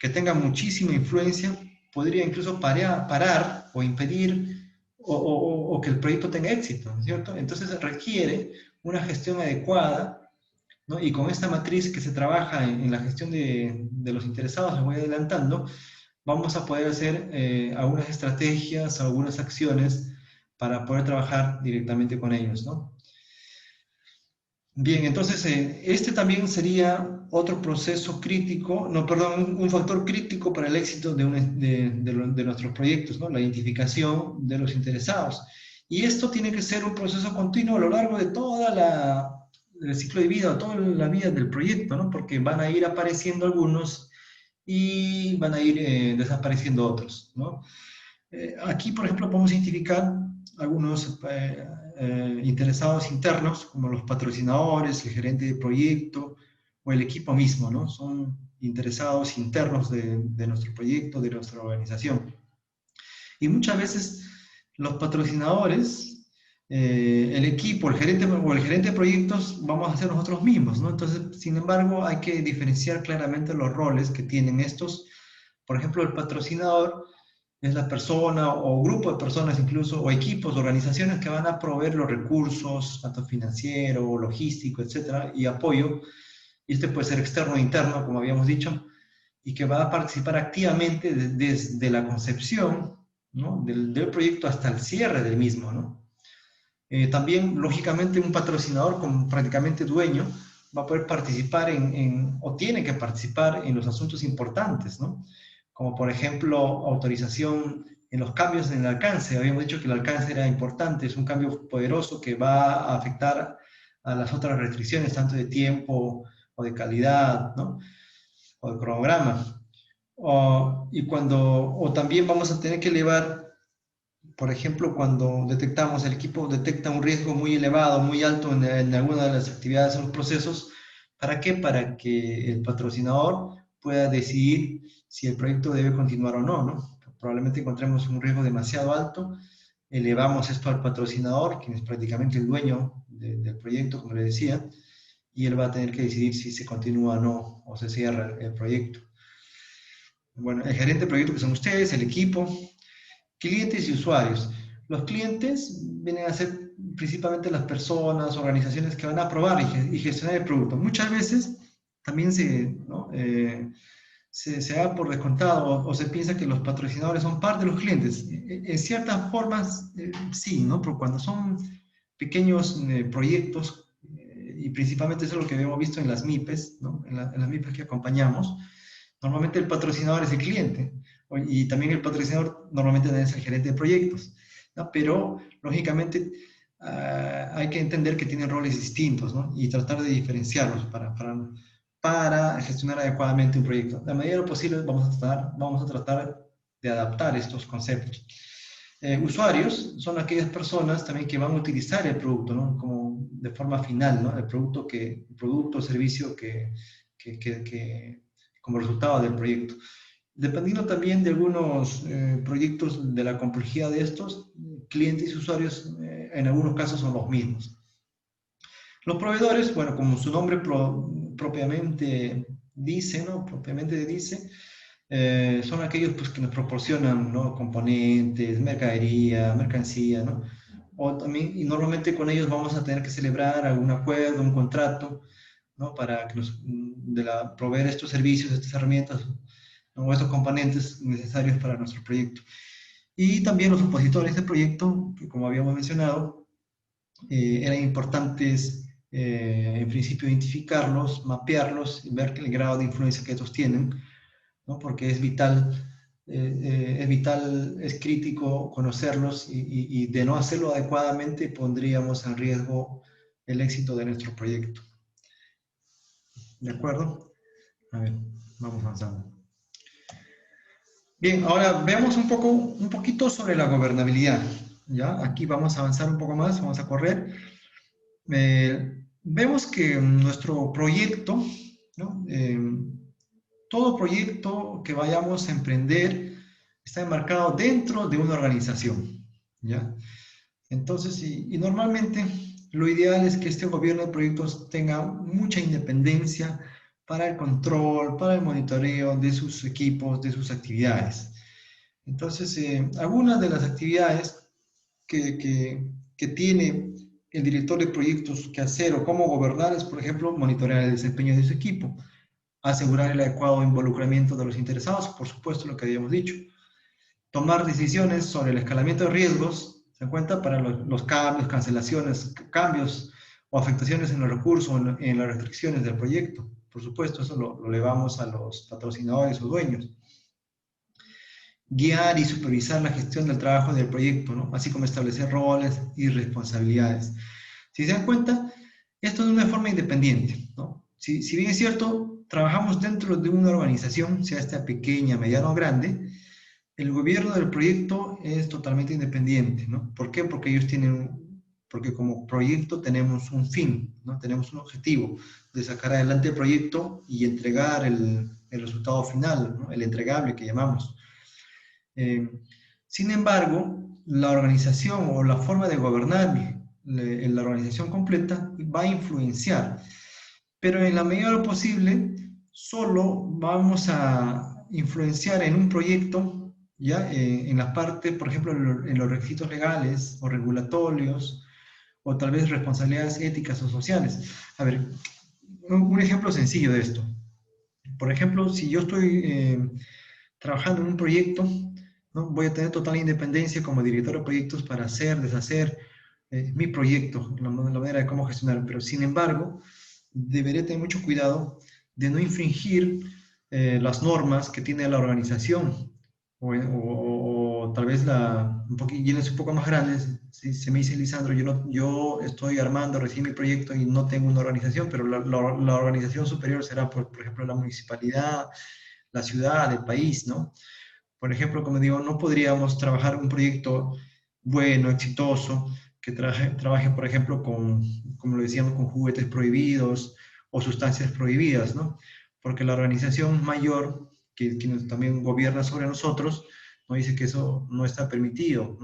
que tenga muchísima influencia, podría incluso parar o impedir o que el proyecto tenga éxito, ¿no es cierto? Entonces requiere una gestión adecuada, ¿no? Y con esta matriz que se trabaja en la gestión de los interesados, les voy adelantando, vamos a poder hacer algunas estrategias, algunas acciones para poder trabajar directamente con ellos, ¿no? Bien, entonces este también sería otro proceso crítico, no, perdón, un factor crítico para el éxito de nuestros proyectos, ¿no? La identificación de los interesados. Y esto tiene que ser un proceso continuo a lo largo de el ciclo de vida, toda la vida del proyecto, ¿no? Porque van a ir apareciendo algunos y van a ir desapareciendo otros, ¿no? Aquí, por ejemplo, podemos identificar algunos interesados internos, como los patrocinadores, el gerente de proyecto o el equipo mismo, ¿no? Son interesados internos de nuestro proyecto, de nuestra organización. Y muchas veces los patrocinadores, el equipo, el gerente de proyectos, vamos a ser nosotros mismos, ¿no? Entonces, sin embargo, hay que diferenciar claramente los roles que tienen estos. Por ejemplo, el patrocinador es la persona o grupo de personas incluso, o equipos, organizaciones que van a proveer los recursos, tanto financiero, logístico, etcétera, y apoyo. Y este puede ser externo e interno, como habíamos dicho, y que va a participar activamente desde la concepción, ¿no? del proyecto hasta el cierre del mismo, ¿no? También, lógicamente, un patrocinador como prácticamente dueño va a poder participar o tiene que participar en los asuntos importantes, ¿no? como por ejemplo autorización en los cambios en el alcance. Habíamos dicho que el alcance era importante, es un cambio poderoso que va a afectar a las otras restricciones, tanto de tiempo o de calidad, ¿no? O de cronograma. O también vamos a tener que elevar, por ejemplo, cuando detectamos, el equipo detecta un riesgo muy elevado, muy alto en alguna de las actividades o los procesos. ¿Para qué? Para que el patrocinador pueda decidir si el proyecto debe continuar o no, ¿no? Probablemente encontremos un riesgo demasiado alto, elevamos esto al patrocinador, quien es prácticamente el dueño del proyecto, como le decía, y él va a tener que decidir si se continúa o no, o se cierra el proyecto. Bueno, el gerente de proyecto, que son ustedes, el equipo, clientes y usuarios. Los clientes vienen a ser principalmente las personas, organizaciones que van a probar y gestionar el producto. Muchas veces también ¿no? Se da por descontado o se piensa que los patrocinadores son parte de los clientes. En ciertas formas, sí, ¿no? Pero cuando son pequeños proyectos, y principalmente eso es lo que hemos visto en las MIPES, ¿no? En las MIPES que acompañamos, normalmente el patrocinador es el cliente y también el patrocinador normalmente es el gerente de proyectos, ¿no? Pero lógicamente hay que entender que tienen roles distintos, ¿no? Y tratar de diferenciarlos para gestionar adecuadamente un proyecto. De la medida de lo posible vamos a tratar de adaptar estos conceptos. Usuarios son aquellas personas también que van a utilizar el producto, ¿no? Como de forma final, ¿no? El producto o servicio como resultado del proyecto. Dependiendo también de algunos proyectos, de la complejidad de estos, clientes y usuarios en algunos casos son los mismos. Los proveedores, bueno, como su nombre propiamente dice, ¿no? Propiamente dice, son aquellos pues, que nos proporcionan, ¿no? Componentes, mercadería, mercancía, ¿no? Y normalmente con ellos vamos a tener que celebrar algún acuerdo, un contrato, ¿no? Para que proveer estos servicios, estas herramientas, ¿no? O estos componentes necesarios para nuestro proyecto. Y también los opositores del proyecto, que como habíamos mencionado, eran importantes en principio identificarlos, mapearlos y ver el grado de influencia que estos tienen, ¿no? Porque es vital, es crítico conocerlos y de no hacerlo adecuadamente pondríamos en riesgo el éxito de nuestro proyecto. ¿De acuerdo? A ver, vamos avanzando. Bien, ahora veamos un poquito sobre la gobernabilidad. ¿Ya? Aquí vamos a avanzar un poco más, vamos a correr. Vemos que nuestro proyecto, ¿no? Todo proyecto que vayamos a emprender está enmarcado dentro de una organización, ¿ya? Entonces, y normalmente lo ideal es que este gobierno de proyectos tenga mucha independencia para el control, para el monitoreo de sus equipos, de sus actividades. Entonces, algunas de las actividades que tiene el director de proyectos que hacer o cómo gobernar es, por ejemplo, monitorear el desempeño de su equipo, asegurar el adecuado involucramiento de los interesados, por supuesto, lo que habíamos dicho, tomar decisiones sobre el escalamiento de riesgos, se dan cuenta, para los cambios, cancelaciones, cambios o afectaciones en los recursos, en las restricciones del proyecto. Por supuesto, eso lo elevamos a los patrocinadores o dueños. Guiar y supervisar la gestión del trabajo del proyecto, ¿no? Así como establecer roles y responsabilidades. Si se dan cuenta, esto es de una forma independiente, ¿no? Si bien es cierto, trabajamos dentro de una organización, sea esta pequeña, mediana o grande, el gobierno del proyecto es totalmente independiente, ¿no? ¿Por qué? Porque como proyecto tenemos un fin, ¿no? Tenemos un objetivo de sacar adelante el proyecto y entregar el resultado final, ¿no? El entregable que llamamos. Sin embargo, la organización o la forma de gobernar la organización completa va a influenciar, pero en la medida de lo posible, solo vamos a influenciar en un proyecto, ¿ya? En la parte, por ejemplo, en los requisitos legales o regulatorios, o tal vez responsabilidades éticas o sociales. A ver, un ejemplo sencillo de esto. Por ejemplo, si yo estoy trabajando en un proyecto, ¿no? Voy a tener total independencia como director de proyectos para hacer, deshacer mi proyecto, la manera de cómo gestionar, pero sin embargo, deberé tener mucho cuidado de no infringir las normas que tiene la organización, o tal vez un poco más grandes. Si se me dice, Lisandro, yo estoy armando recién mi proyecto y no tengo una organización, pero la organización superior será, por ejemplo, la municipalidad, la ciudad, el país, ¿no? Por ejemplo, como digo, no podríamos trabajar un proyecto bueno, exitoso, que trabaje, por ejemplo, como lo decíamos, con juguetes prohibidos o sustancias prohibidas, ¿no? Porque la organización mayor, que también gobierna sobre nosotros, nos dice que eso no está permitido,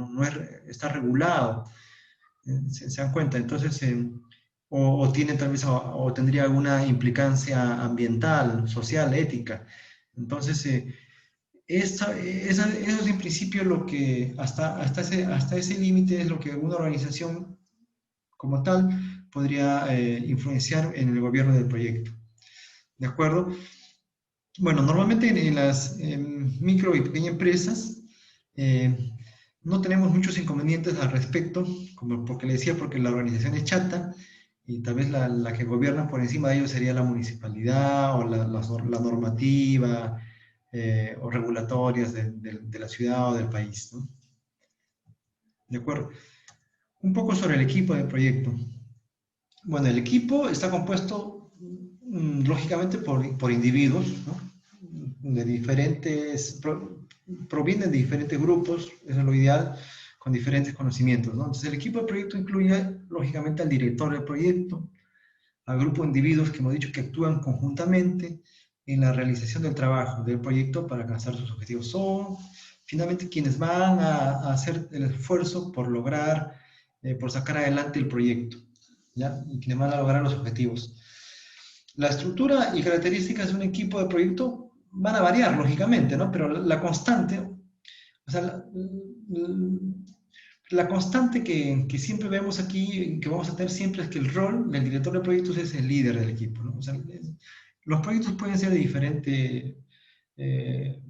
está regulado. ¿Se dan cuenta? Entonces, tiene tal vez, o tendría alguna implicancia ambiental, social, ética. Entonces, eso es en principio lo que, hasta ese límite es lo que una organización como tal podría influenciar en el gobierno del proyecto. ¿De acuerdo? Bueno, normalmente en las micro y pequeñas empresas no tenemos muchos inconvenientes al respecto, como porque le decía, porque la organización es chata y tal vez la que gobierna por encima de ellos sería la municipalidad o la normativa o regulatorias de la ciudad o del país, ¿no? ¿De acuerdo? Un poco sobre el equipo del proyecto. Bueno, el equipo está compuesto lógicamente por individuos, ¿no? De provienen de diferentes grupos, eso es lo ideal, con diferentes conocimientos, ¿no? Entonces el equipo de proyecto incluye lógicamente al director del proyecto, al grupo de individuos que hemos dicho que actúan conjuntamente en la realización del trabajo del proyecto para alcanzar sus objetivos. Son finalmente quienes van a hacer el esfuerzo por lograr, por sacar adelante el proyecto, ¿ya? Y quienes van a lograr los objetivos. La estructura y características de un equipo de proyecto van a variar, lógicamente, ¿no? Pero la constante, o sea, la constante que siempre vemos aquí, que vamos a tener siempre, es que el rol del director de proyectos es el líder del equipo, ¿no? O sea, los proyectos pueden ser de diferente, eh,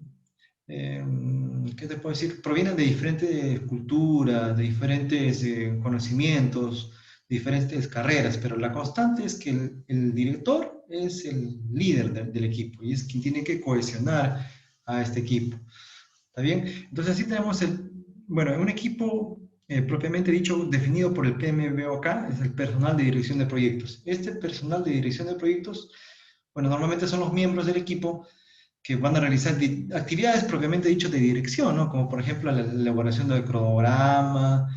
¿qué te puedo decir? Provienen de diferentes culturas, de diferentes conocimientos, diferentes carreras, pero la constante es que el director es el líder del equipo y es quien tiene que cohesionar a este equipo. ¿Está bien? Entonces así tenemos bueno, un equipo propiamente dicho, definido por el PMBOK, es el personal de dirección de proyectos. Este personal de dirección de proyectos, bueno, normalmente son los miembros del equipo que van a realizar actividades propiamente dicho de dirección, ¿no? Como por ejemplo la elaboración del cronograma,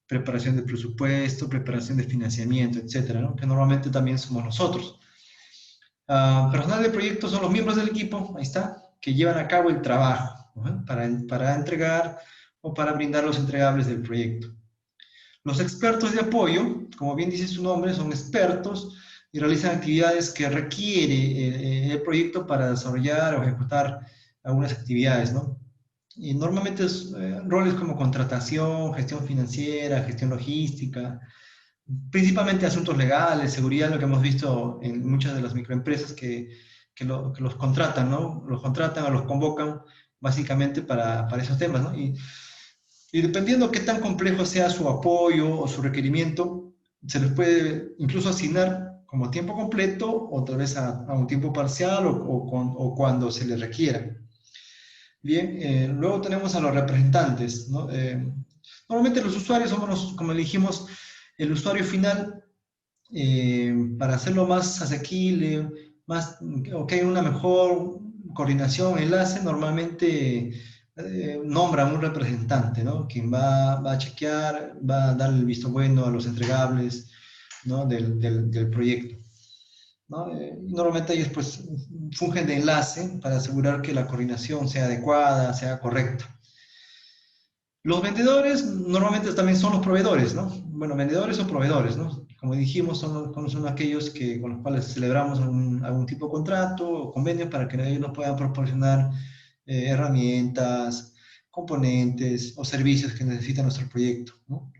preparación de presupuesto, preparación de financiamiento, etcétera, ¿no? Que normalmente también somos nosotros. Personal de proyectos son los miembros del equipo, ahí está, que llevan a cabo el trabajo, ¿no? Para entregar o para brindar los entregables del proyecto. Los expertos de apoyo, como bien dice su nombre, son expertos y realizan actividades que requiere el proyecto para desarrollar o ejecutar algunas actividades, ¿no? Y normalmente roles como contratación, gestión financiera, gestión logística, principalmente asuntos legales, seguridad, lo que hemos visto en muchas de las microempresas que los contratan, ¿no? Los contratan o los convocan básicamente para esos temas, ¿no? Y dependiendo qué tan complejo sea su apoyo o su requerimiento, se les puede incluso asignar como tiempo completo o tal vez a un tiempo parcial o cuando se les requiera. Bien, luego tenemos a los representantes, ¿no? Normalmente los usuarios somos, como dijimos, el usuario final, para hacerlo más asequible, o que haya una mejor coordinación, enlace, normalmente nombra un representante, ¿no? Quien va a chequear, va a dar el visto bueno a los entregables, ¿no? del proyecto, ¿no? Normalmente ellos pues fungen de enlace para asegurar que la coordinación sea adecuada, sea correcta. Los vendedores normalmente también son los proveedores, ¿no? Bueno, vendedores o proveedores, ¿no? Como dijimos, son aquellos con los cuales celebramos algún tipo de contrato o convenio para que ellos nos puedan proporcionar herramientas, componentes o servicios que necesita nuestro proyecto, ¿no?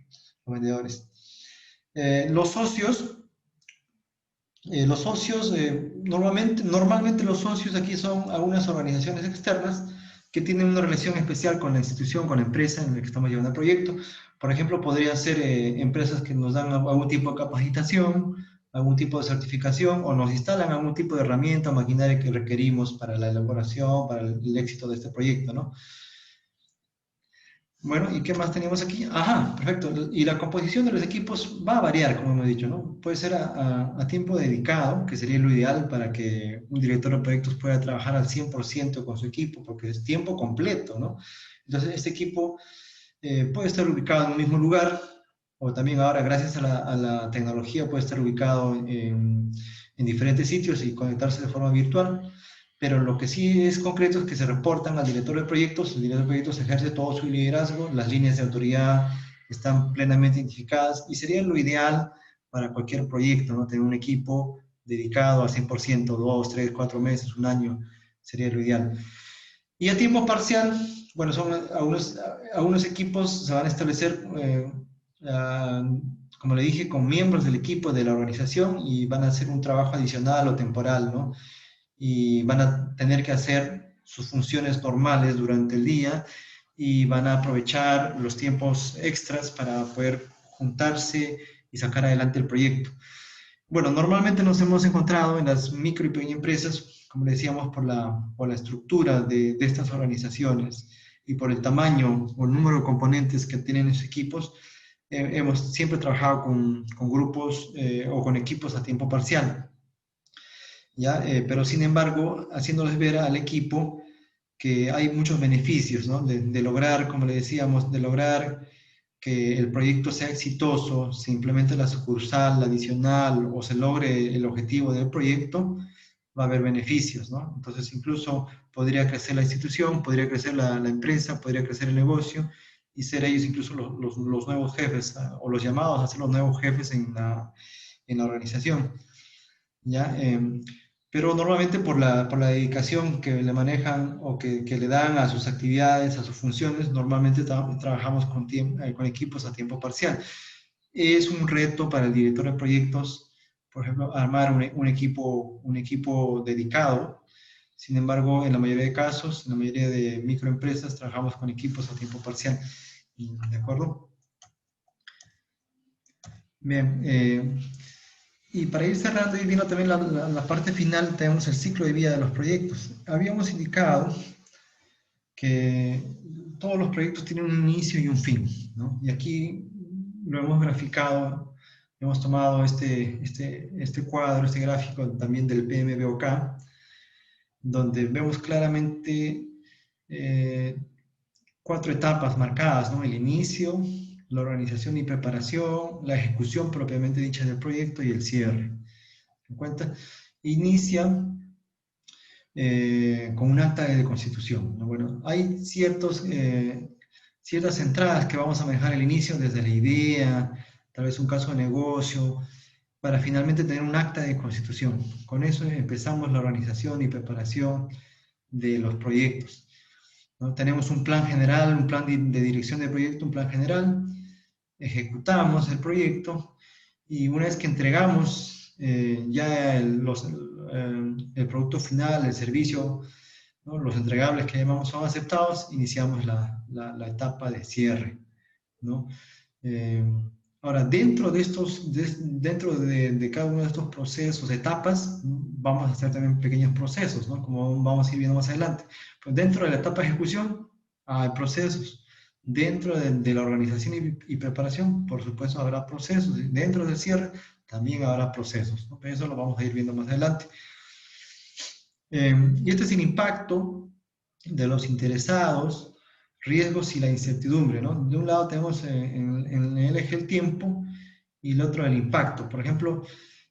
Los vendedores. Los socios, normalmente los socios aquí son algunas organizaciones externas que tienen una relación especial con la institución, con la empresa en la que estamos llevando el proyecto. Por ejemplo, podrían ser empresas que nos dan algún tipo de capacitación, algún tipo de certificación o nos instalan algún tipo de herramienta o maquinaria que requerimos para la elaboración, para el éxito de este proyecto, ¿no? Bueno, ¿y qué más tenemos aquí? Ajá, perfecto. Y la composición de los equipos va a variar, como hemos dicho, ¿no? Puede ser a tiempo dedicado, que sería lo ideal para que un director de proyectos pueda trabajar al 100% con su equipo, porque es tiempo completo, ¿no? Entonces, este equipo puede estar ubicado en un mismo lugar, o también ahora, gracias a la tecnología, puede estar ubicado en diferentes sitios y conectarse de forma virtual. Pero lo que sí es concreto es que se reportan al director de proyectos, el director de proyectos ejerce todo su liderazgo, las líneas de autoridad están plenamente identificadas y sería lo ideal para cualquier proyecto, ¿no? Tener un equipo dedicado al 100%, 2, 3, 4 meses, un año, sería lo ideal. Y a tiempo parcial, bueno, son algunos equipos se van a establecer, como le dije, con miembros del equipo de la organización y van a hacer un trabajo adicional o temporal, ¿no? Y van a tener que hacer sus funciones normales durante el día y van a aprovechar los tiempos extras para poder juntarse y sacar adelante el proyecto. Bueno, normalmente nos hemos encontrado en las micro y pequeñas empresas, como decíamos, por la estructura de estas organizaciones y por el tamaño o el número de componentes que tienen esos equipos, hemos siempre trabajado con grupos o con equipos a tiempo parcial. ¿Ya? Pero sin embargo, haciéndoles ver al equipo que hay muchos beneficios, ¿no? De lograr, como le decíamos, de lograr que el proyecto sea exitoso, se implemente la sucursal, la adicional o se logre el objetivo del proyecto, va a haber beneficios, ¿no? Entonces incluso podría crecer la institución, podría crecer la empresa, podría crecer el negocio y ser ellos incluso los nuevos jefes o los llamados a ser los nuevos jefes en la organización. ¿Ya? Pero normalmente por la dedicación que le manejan o que le dan a sus actividades, a sus funciones, normalmente trabajamos con equipos a tiempo parcial. Es un reto para el director de proyectos, por ejemplo, armar un equipo dedicado. Sin embargo, en la mayoría de casos, en la mayoría de microempresas, trabajamos con equipos a tiempo parcial. ¿De acuerdo? Bien. Y para ir cerrando y viendo también la parte final, tenemos el ciclo de vida de los proyectos. Habíamos indicado que todos los proyectos tienen un inicio y un fin, ¿no? Y aquí lo hemos graficado, hemos tomado este cuadro, este gráfico también del PMBOK, donde vemos claramente eh, 4 etapas marcadas, ¿no? El inicio, la organización y preparación, la ejecución propiamente dicha del proyecto y el cierre. ¿En cuenta? Inicia con un acta de constitución, ¿no? Bueno, hay ciertas entradas que vamos a manejar al inicio, desde la idea, tal vez un caso de negocio, para finalmente tener un acta de constitución. Con eso empezamos la organización y preparación de los proyectos, ¿no? Tenemos un plan general, un plan de dirección de proyecto, un plan general, ejecutamos el proyecto y una vez que entregamos ya el producto final, el servicio, ¿no? Los entregables que llamamos son aceptados, iniciamos la etapa de cierre, ¿no? Eh, Ahora, dentro de cada uno de estos procesos, etapas, vamos a hacer también pequeños procesos, ¿no? Como vamos a ir viendo más adelante. Pues dentro de la etapa de ejecución hay procesos. Dentro de la organización y preparación, por supuesto, habrá procesos. Dentro del cierre también habrá procesos, ¿no? Pero eso lo vamos a ir viendo más adelante. Y este es el impacto de los interesados, riesgos y la incertidumbre, ¿no? De un lado tenemos en el eje el tiempo y el otro el impacto. Por ejemplo,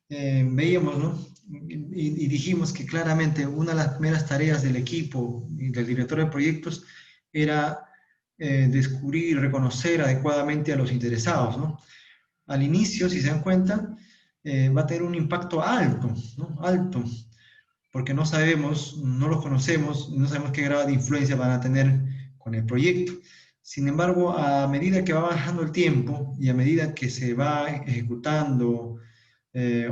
veíamos, ¿no? Y dijimos que claramente una de las primeras tareas del equipo y del director de proyectos era descubrir y reconocer adecuadamente a los interesados, ¿no? Al inicio, si se dan cuenta, va a tener un impacto alto, ¿no? Alto, porque no sabemos, no los conocemos, no sabemos qué grado de influencia van a tener con el proyecto. Sin embargo, a medida que va bajando el tiempo y a medida que se va ejecutando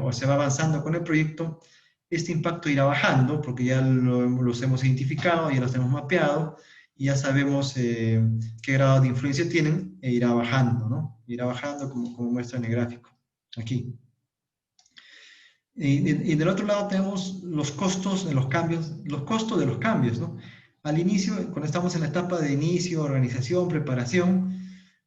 o se va avanzando con el proyecto, este impacto irá bajando porque ya los hemos identificado, ya los hemos mapeado y ya sabemos qué grado de influencia tienen e irá bajando, ¿no? Irá bajando como muestra en el gráfico, aquí. Y del otro lado tenemos los costos de los cambios, ¿no? Al inicio, cuando estamos en la etapa de inicio, organización, preparación,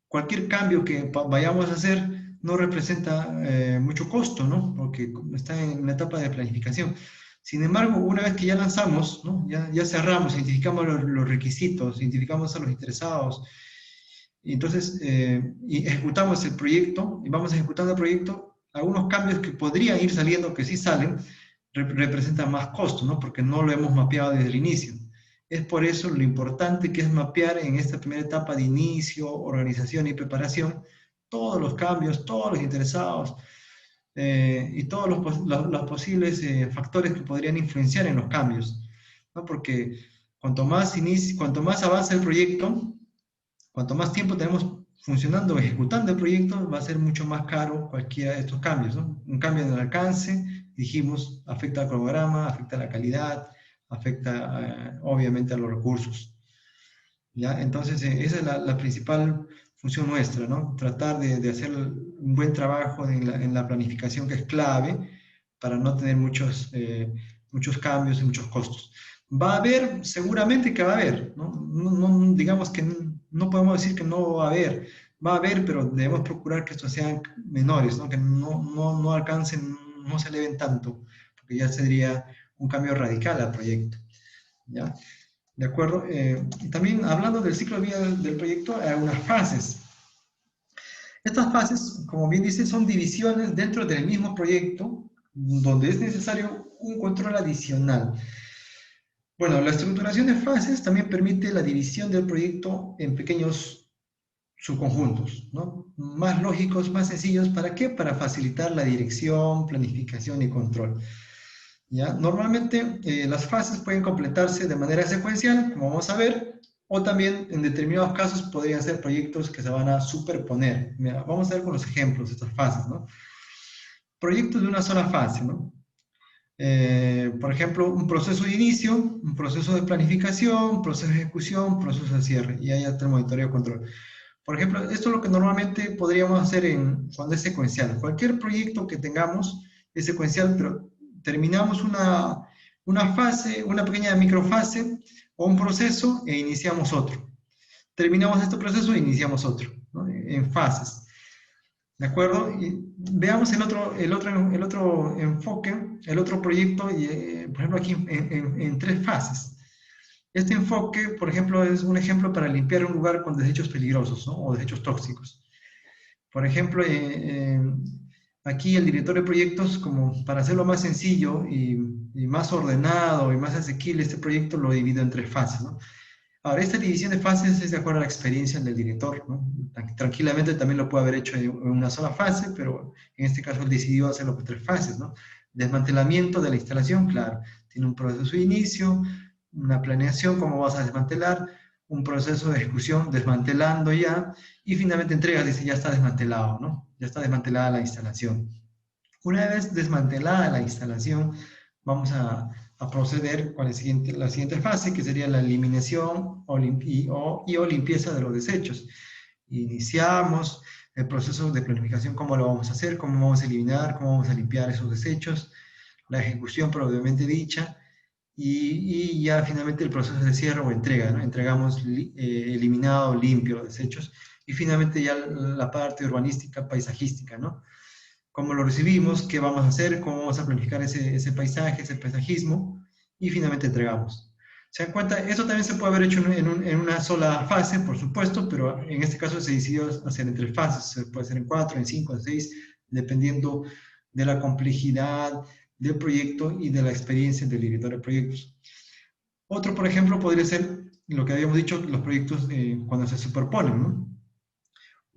cualquier cambio que vayamos a hacer no representa mucho costo, ¿no? Porque está en la etapa de planificación. Sin embargo, una vez que ya lanzamos, ¿no? Ya cerramos, identificamos los requisitos, identificamos a los interesados, y entonces y ejecutamos el proyecto, y vamos ejecutando el proyecto, algunos cambios que podrían ir saliendo, que sí salen, representan más costo, ¿no? Porque no lo hemos mapeado desde el inicio. Es por eso lo importante que es mapear en esta primera etapa de inicio, organización y preparación todos los cambios, todos los interesados y todos los posibles factores que podrían influenciar en los cambios, ¿no? Porque cuanto más avanza el proyecto, cuanto más tiempo tenemos funcionando, ejecutando el proyecto, va a ser mucho más caro cualquiera de estos cambios, ¿no? Un cambio en el alcance, dijimos, afecta al cronograma, afecta a la calidad, afecta obviamente a los recursos, ¿ya? Entonces, esa es la principal función nuestra, ¿no? Tratar de hacer un buen trabajo en la planificación, que es clave para no tener muchos cambios y muchos costos. Va a haber, seguramente que va a haber, ¿no? Digamos que no podemos decir que no va a haber, pero debemos procurar que estos sean menores, ¿no? Que no alcancen, no se eleven tanto, porque ya sería un cambio radical al proyecto, ¿ya? ¿De acuerdo? Y también hablando del ciclo de vida del proyecto, hay unas fases. Estas fases, como bien dice, son divisiones dentro del mismo proyecto donde es necesario un control adicional. Bueno, la estructuración de fases también permite la división del proyecto en pequeños subconjuntos, ¿no? Más lógicos, más sencillos. ¿Para qué? Para facilitar la dirección, planificación y control, ¿ya? Normalmente las fases pueden completarse de manera secuencial, como vamos a ver, o también en determinados casos podrían ser proyectos que se van a superponer. Mira, vamos a ver con los ejemplos de estas fases, ¿no? Proyectos de una sola fase, ¿no? Por ejemplo, un proceso de inicio, un proceso de planificación, un proceso de ejecución, un proceso de cierre, y ahí está el monitoreo y control. Por ejemplo, esto es lo que normalmente podríamos hacer cuando es secuencial. Cualquier proyecto que tengamos es secuencial, pero terminamos una fase, una pequeña microfase o un proceso e iniciamos otro. Terminamos este proceso e iniciamos otro, ¿no? En fases. ¿De acuerdo? Y veamos el otro enfoque, el otro proyecto, por ejemplo, aquí en tres fases. Este enfoque, por ejemplo, es un ejemplo para limpiar un lugar con desechos peligrosos, ¿no? O desechos tóxicos. Por ejemplo, aquí el director de proyectos, como para hacerlo más sencillo y más ordenado y más asequible, este proyecto lo divido en tres fases, ¿no? Ahora, esta división de fases es de acuerdo a la experiencia del director, ¿no? Tranquilamente también lo puede haber hecho en una sola fase, pero en este caso él decidió hacerlo por tres fases, ¿no? Desmantelamiento de la instalación, claro, tiene un proceso de inicio, una planeación, cómo vas a desmantelar, un proceso de ejecución, desmantelando ya, y finalmente entregas, dice, ya está desmantelado, ¿no? Ya está desmantelada la instalación. Una vez desmantelada la instalación, vamos a proceder con la siguiente fase, que sería la eliminación o limpieza de los desechos. Iniciamos el proceso de planificación, cómo lo vamos a hacer, cómo vamos a eliminar, cómo vamos a limpiar esos desechos, la ejecución propiamente dicha, y ya finalmente el proceso de cierre o entrega, ¿no? Entregamos eliminado, limpio los desechos, y finalmente ya la parte urbanística, paisajística, ¿no? Cómo lo recibimos, qué vamos a hacer, cómo vamos a planificar ese paisaje, ese paisajismo, y finalmente entregamos. ¿Se dan cuenta? Esto también se puede haber hecho en una sola fase, por supuesto, pero en este caso se decidió hacer en tres fases, se puede hacer en 4, en 5, en 6, dependiendo de la complejidad del proyecto y de la experiencia del director de proyectos. Otro, por ejemplo, podría ser lo que habíamos dicho, los proyectos cuando se superponen, ¿no?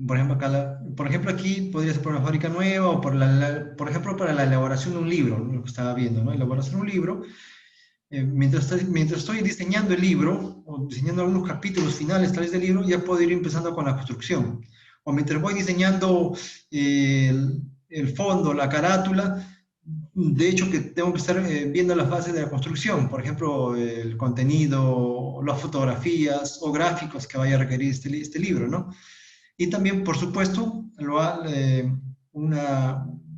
Por ejemplo, aquí podría ser por una fábrica nueva o por ejemplo, para la elaboración de un libro, ¿no? Lo que estaba viendo, ¿no? Elaboración de un libro. Mientras estoy diseñando el libro o diseñando algunos capítulos finales tal vez del libro, ya puedo ir empezando con la construcción. O mientras voy diseñando el fondo, la carátula, de hecho que tengo que estar viendo las fases de la construcción, por ejemplo, el contenido, las fotografías o gráficos que vaya a requerir este libro, ¿no? Y también, por supuesto,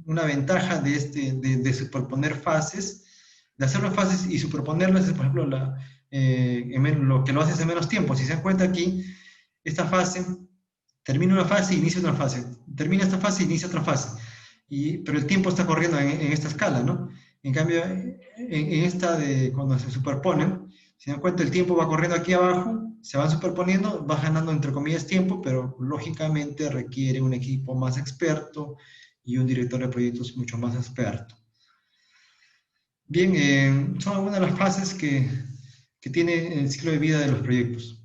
una ventaja de superponer fases, de hacer las fases y superponerlas es, por ejemplo, lo que lo haces en menos tiempo. Si se dan cuenta aquí, esta fase, termina una fase, inicia una fase, termina esta fase, inicia otra fase. Pero el tiempo está corriendo en esta escala, ¿no? En cambio, en esta de cuando se superponen, si se dan cuenta, el tiempo va corriendo aquí abajo, se van superponiendo, va ganando entre comillas tiempo, pero lógicamente requiere un equipo más experto y un director de proyectos mucho más experto. Bien, son algunas de las fases que tiene el ciclo de vida de los proyectos.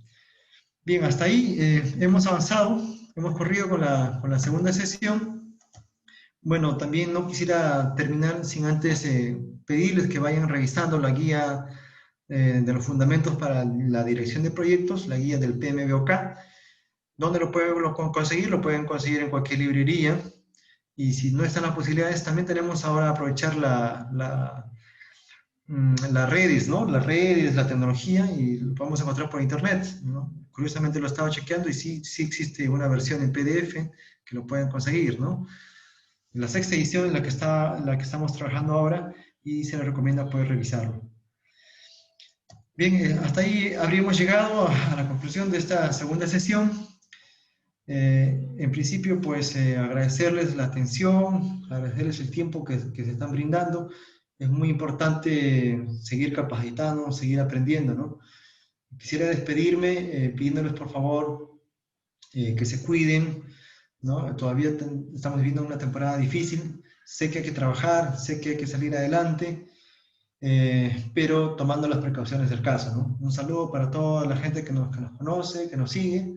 Bien, hasta ahí hemos avanzado, hemos corrido con la segunda sesión. Bueno, también no quisiera terminar sin antes pedirles que vayan revisando la guía de los fundamentos para la dirección de proyectos, la guía del PMBOK. ¿Dónde lo pueden conseguir? Lo pueden conseguir en cualquier librería. Y si no están las posibilidades, también tenemos ahora aprovechar las redes, ¿no? Las redes, la tecnología, y lo podemos encontrar por internet, ¿no? Curiosamente lo estaba chequeando y sí, sí existe una versión en PDF que lo pueden conseguir, ¿no? La sexta edición en la que estamos trabajando ahora y se les recomienda poder revisarlo. Bien, hasta ahí habríamos llegado a la conclusión de esta segunda sesión. En principio, pues agradecerles la atención, agradecerles el tiempo que se están brindando. Es muy importante seguir capacitando, seguir aprendiendo, ¿no? Quisiera despedirme pidiéndoles por favor que se cuiden, ¿no? Todavía estamos viviendo una temporada difícil, sé que hay que trabajar, sé que hay que salir adelante, pero tomando las precauciones del caso, ¿no? Un saludo para toda la gente que nos conoce, que nos sigue,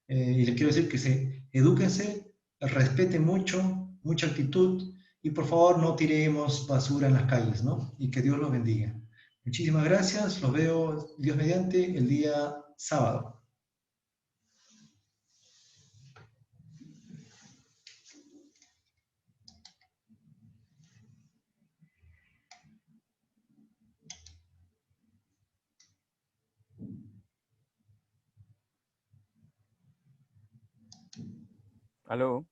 y les quiero decir que se edúquense, respeten mucho, mucha actitud, y por favor no tiremos basura en las calles, ¿no? Y que Dios los bendiga. Muchísimas gracias, los veo Dios mediante el día sábado. Aló.